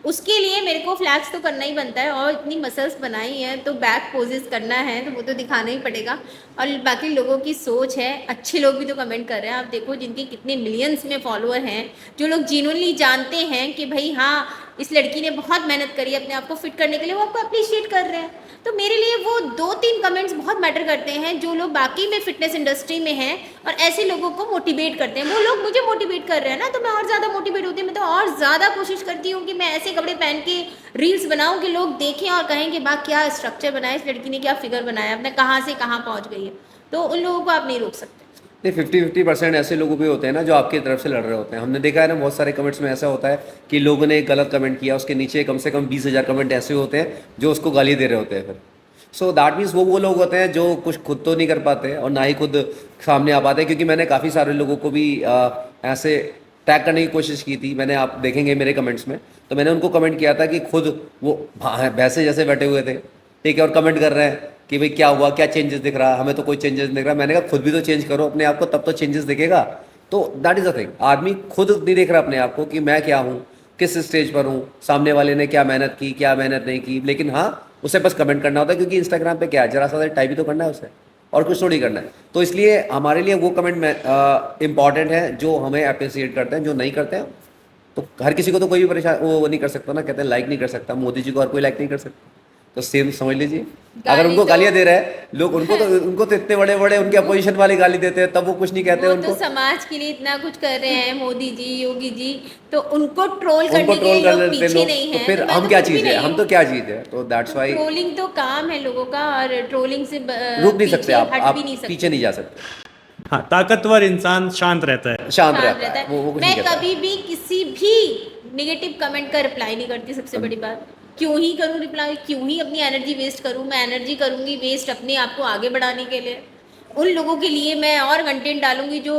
S1: उसके लिए मेरे को फ्लैक्स तो करना ही बनता है, और इतनी मसल्स बनाई हैं तो बैक पोजेस करना है तो वो तो दिखाना ही पड़ेगा। और बाकी लोगों की सोच है, अच्छे लोग भी तो कमेंट कर रहे हैं, आप देखो जिनके कितने मिलियंस में फॉलोअर हैं, जो लोग जेन्युइनली जानते हैं कि भाई हाँ इस लड़की ने बहुत मेहनत करी अपने आप को फिट करने के लिए, वो आपको अप्रिशिएट कर रहे हैं। तो मेरे लिए वो 2-3 कमेंट्स बहुत मैटर करते हैं, जो लोग बाकी में फिटनेस इंडस्ट्री में हैं और ऐसे लोगों को मोटिवेट करते हैं। वो लोग मुझे मोटिवेट कर रहे हैं ना, तो मैं और ज़्यादा मोटिवेट होती हूँ। मैं तो और ज़्यादा कोशिश करती हूँ कि मैं ऐसे कपड़े पहन के रील्स बनाऊँ कि लोग देखें और कहें कि बा क्या स्ट्रक्चर बनाया इस लड़की ने, क्या फिगर बनाया, अपने कहाँ से कहाँ पहुँच गई है। तो उन लोगों को आप नहीं रोक सकते।
S2: नहीं, 50-50% ऐसे लोग भी होते हैं ना जो आपकी तरफ से लड़ रहे होते हैं। हमने देखा है ना, बहुत सारे कमेंट्स में ऐसा होता है कि लोगों ने गलत कमेंट किया, उसके नीचे कम से कम 20,000 कमेंट ऐसे होते हैं जो उसको गाली दे रहे होते हैं। फिर सो दैट मीन्स वो लोग होते हैं जो कुछ खुद तो नहीं कर पाते और ना ही खुद सामने आ पाते। क्योंकि मैंने काफ़ी सारे लोगों को भी ऐसे टैग करने की कोशिश की थी। मैंने, आप देखेंगे मेरे कमेंट्स में, तो मैंने उनको कमेंट किया था कि खुद वो भैंसे जैसे बैठे हुए थे, ठीक है, और कमेंट कर रहे हैं कि भाई क्या हुआ, क्या चेंजेस दिख रहा, हमें तो कोई चेंजेस नहीं दिख रहा। मैंने कहा खुद भी तो चेंज करो अपने आप को, तब तो चेंजेस दिखेगा। तो दैट इज़ द थिंग, आदमी खुद नहीं देख रहा अपने आप को कि मैं क्या हूँ, किस स्टेज पर हूँ, सामने वाले ने क्या मेहनत की, क्या मेहनत नहीं की। लेकिन हाँ, उसे बस कमेंट करना होता है, क्योंकि इंस्टाग्राम पे क्या है, जरा सा टाइप ही तो करना है उसे, और कुछ थोड़ी करना है। तो इसलिए हमारे लिए वो कमेंट इंपॉर्टेंट है जो हमें अप्रिसिएट करते हैं। जो नहीं करते हैं तो हर किसी को तो कोई भी परेशान वो नहीं कर सकता ना, कहते हैं लाइक नहीं कर सकता, मोदी जी को हर कोई लाइक नहीं कर सकता। तो सेम समझ लीजिए, अगर उनको गालियां दे रहे हैं लोग, उनको तो इतने बड़े बड़े उनके अपोजिशन वाले गाली देते हैं, तब वो कुछ नहीं कहते
S1: वो
S2: उनको।
S1: तो समाज के लिए इतना कुछ कर रहे हैं मोदी जी, योगी जी, तो उनको ट्रोल
S2: उनको
S1: करने के
S2: ट्रोल
S1: लिए
S2: कर
S1: लोग
S2: लेते
S1: पीछे
S2: लोग,
S1: नहीं
S2: तो
S1: हैं।
S2: फिर
S1: मैं
S2: हम
S1: तो
S2: क्या
S1: कुछ भी
S2: चीज़ है,
S1: नहीं
S2: हम तो क्या चीज़ है। तो दैट्स वाई
S1: ट्रोलिंग तो काम है लोगों का, और ट्रोलिंग से
S2: रुक नहीं सकते आप
S1: भी नहीं सकते।
S2: पीछे नहीं जा सकते।
S3: हाँ, ताकतवर इंसान शांत रहता है।
S2: शांत रहता है, वो कुछ नहीं
S1: मैं
S2: कहता।
S1: कभी भी किसी भी नेगेटिव कमेंट का रिप्लाई नहीं करती, सबसे बड़ी बात। क्यों ही करूँ रिप्लाई, क्यों ही अपनी एनर्जी वेस्ट करूँ। मैं एनर्जी करूँगी वेस्ट अपने आप को आगे बढ़ाने के लिए। उन लोगों के लिए मैं और कंटेंट डालूंगी जो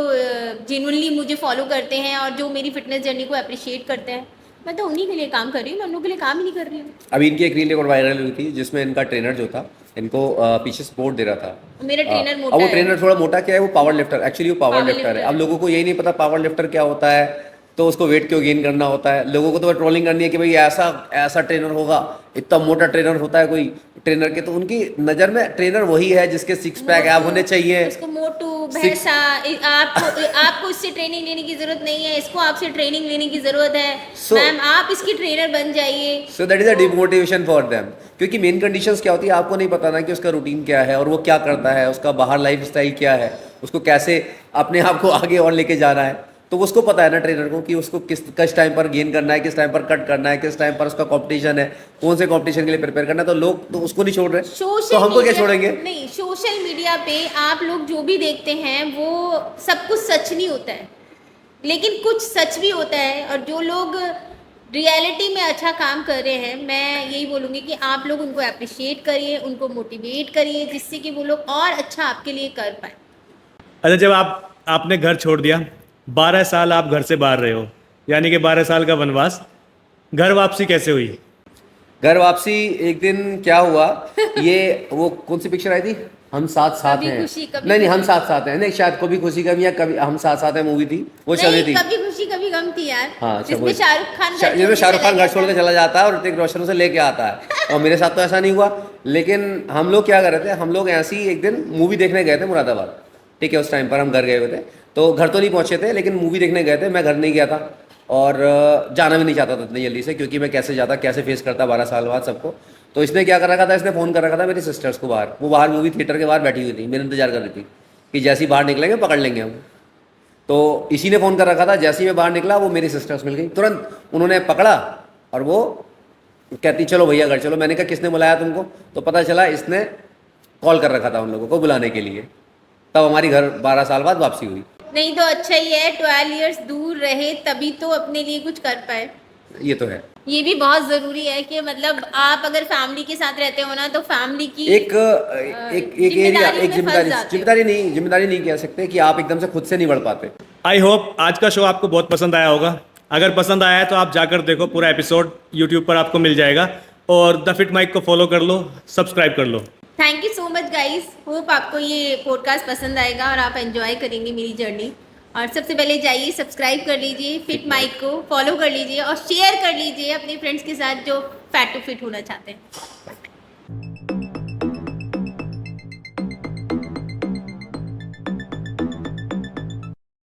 S1: जेन्युइनली मुझे फॉलो करते हैं और जो मेरी फिटनेस जर्नी को अप्रिशिएट करते हैं। मैं तो उन्हीं के लिए काम कर रही हूँ, मैं उन लोगों के लिए काम ही नहीं कर रही हूँ।
S2: अभी इनकी एक रील वायरल हुई थी जिसमें इनका ट्रेनर जो था इनको पीछे सपोर्ट दे रहा था।
S1: मेरा ट्रेनर मोटा
S2: अब वो
S1: है।
S2: ट्रेनर थोड़ा मोटा क्या है, वो पावर लिफ्टर, एक्चुअली वो पावर
S1: Power
S2: लिफ्टर है।
S1: lifter
S2: अब
S1: है।
S2: लोगों को यही नहीं पता पावर लिफ्टर क्या होता है, तो उसको वेट क्यों गेन करना होता है। लोगों को तो ट्रोलिंग करनी है कि भाई ऐसा ऐसा ट्रेनर होगा, इतना मोटा ट्रेनर होता है कोई ट्रेनर के, तो उनकी नज़र में ट्रेनर वही है जिसके सिक्स पैक ऐप होने चाहिए।
S1: इसको मोटू भैंसा, आपको इससे ट्रेनिंग लेने की जरूरत नहीं है, इसको आपसे ट्रेनिंग लेने की जरूरत है। मैम आप इसकी ट्रेनर बन जाइए।
S2: So that is a demotivation for them, क्योंकि मेन कंडीशंस क्या होती है आपको नहीं पता ना कि उसका रूटीन क्या है और वो क्या करता है, उसका बाहर लाइफ स्टाइल क्या है, उसको कैसे अपने आप को आगे और लेके जाना है। तो उसको पता है ना ट्रेनर को कि उसको किस टाइम पर गेन करना है, किस टाइम पर कट करना है, किस टाइम पर उसका कंपटीशन है, कौन से कंपटीशन के लिए प्रिपेयर करना है। तो लोग तो उसको नहीं छोड़ रहे, तो हमको क्या छोड़ेंगे।
S1: नहीं, सोशल मीडिया पे आप लोग जो भी देखते हैं वो सब कुछ सच नहीं होता है, लेकिन कुछ सच भी होता है। और जो लोग रियलिटी में अच्छा काम कर रहे हैं, मैं यही बोलूँगी कि आप लोग उनको अप्रिशिएट करिए, उनको मोटिवेट करिए, जिससे कि वो लोग और अच्छा आपके लिए कर पाए।
S3: अच्छा, जब आपने घर छोड़ दिया, 12 साल आप घर से बाहर रहे हो, यानी कि 12 साल का वनवास, घर वापसी कैसे हुई?
S2: घर वापसी एक दिन क्या हुआ, ये वो कौन सी पिक्चर आई थी, हम साथ साथ
S1: कभी
S2: हैं,
S1: खुशी, कभी
S2: नहीं हम
S1: गम।
S2: साथ साथ हैं, नहीं शायद कभी खुशी कभी या कभी हम साथ साथ हैं मूवी थी, वो चल रही
S1: नहीं,
S2: थी।
S1: कभी खुशी कभी गम थी यार।
S2: हाँ, अच्छा,
S1: जिसमें
S2: वही।
S1: शाहरुख खान
S2: जिसमें शाहरुख खान घर छोड़ के चला जाता है और ऋतिक रोशन उसे लेके आता है। और मेरे साथ तो ऐसा नहीं हुआ, लेकिन हम लोग क्या कर रहे थे, हम लोग ऐसे ही एक दिन मूवी देखने गए थे मुरादाबाद, ठीक है। उस टाइम पर हम घर गए हुए थे, तो घर तो नहीं पहुंचे थे लेकिन मूवी देखने गए थे। मैं घर नहीं गया था और जाना भी नहीं चाहता था इतनी जल्दी से, क्योंकि मैं कैसे जाता, कैसे फेस करता 12 साल बाद सबको। तो इसने क्या कर रखा था, इसने फ़ोन कर रखा था मेरी सिस्टर्स को बाहर, वो बाहर मूवी थिएटर के बाहर बैठी हुई थी, मेरा इंतजार कर रही थी कि जैसे ही बाहर निकलेंगे पकड़ लेंगे हम। तो इसी ने फ़ोन कर रखा था। जैसे ही मैं बाहर निकला वो मेरी सिस्टर्स मिल गई, तुरंत उन्होंने पकड़ा और वो कहती चलो भैया घर चलो। मैंने कहा किसने बुलाया तुमको, तो पता चला इसने कॉल कर रखा था उन लोगों को बुलाने के लिए। तब हमारी घर 12 साल बाद वापसी हुई।
S1: नहीं तो अच्छा ही है 12 इयर्स दूर रहे, तभी तो अपने लिए कुछ कर पाए।
S2: ये तो है।
S1: ये भी बहुत ज़रूरी है कि मतलब आप अगर फैमिली के साथ रहते हो ना, तो फैमिली की
S2: एक एरिया, एक जिम्मेदारी नहीं कह सकते कि आप एकदम से खुद से नहीं बढ़ पाते।
S3: आई होप आज का शो आपको बहुत पसंद आया होगा। अगर पसंद आया है तो आप जाकर देखो, पूरा एपिसोड यूट्यूब पर आपको मिल जाएगा। और द फिट माइक को फॉलो कर लो, सब्सक्राइब कर लो।
S1: Thank you so much guys, hope आपको ये पॉडकास्ट पसंद आएगा और आप एंजॉय करेंगे मेरी जर्नी। और सबसे पहले जाइए सब्सक्राइब कर लीजिए, फिट माइक को फॉलो कर लीजिए और शेयर कर लीजिए अपने फ्रेंड्स के साथ जो फैट टू फिट होना चाहते हैं।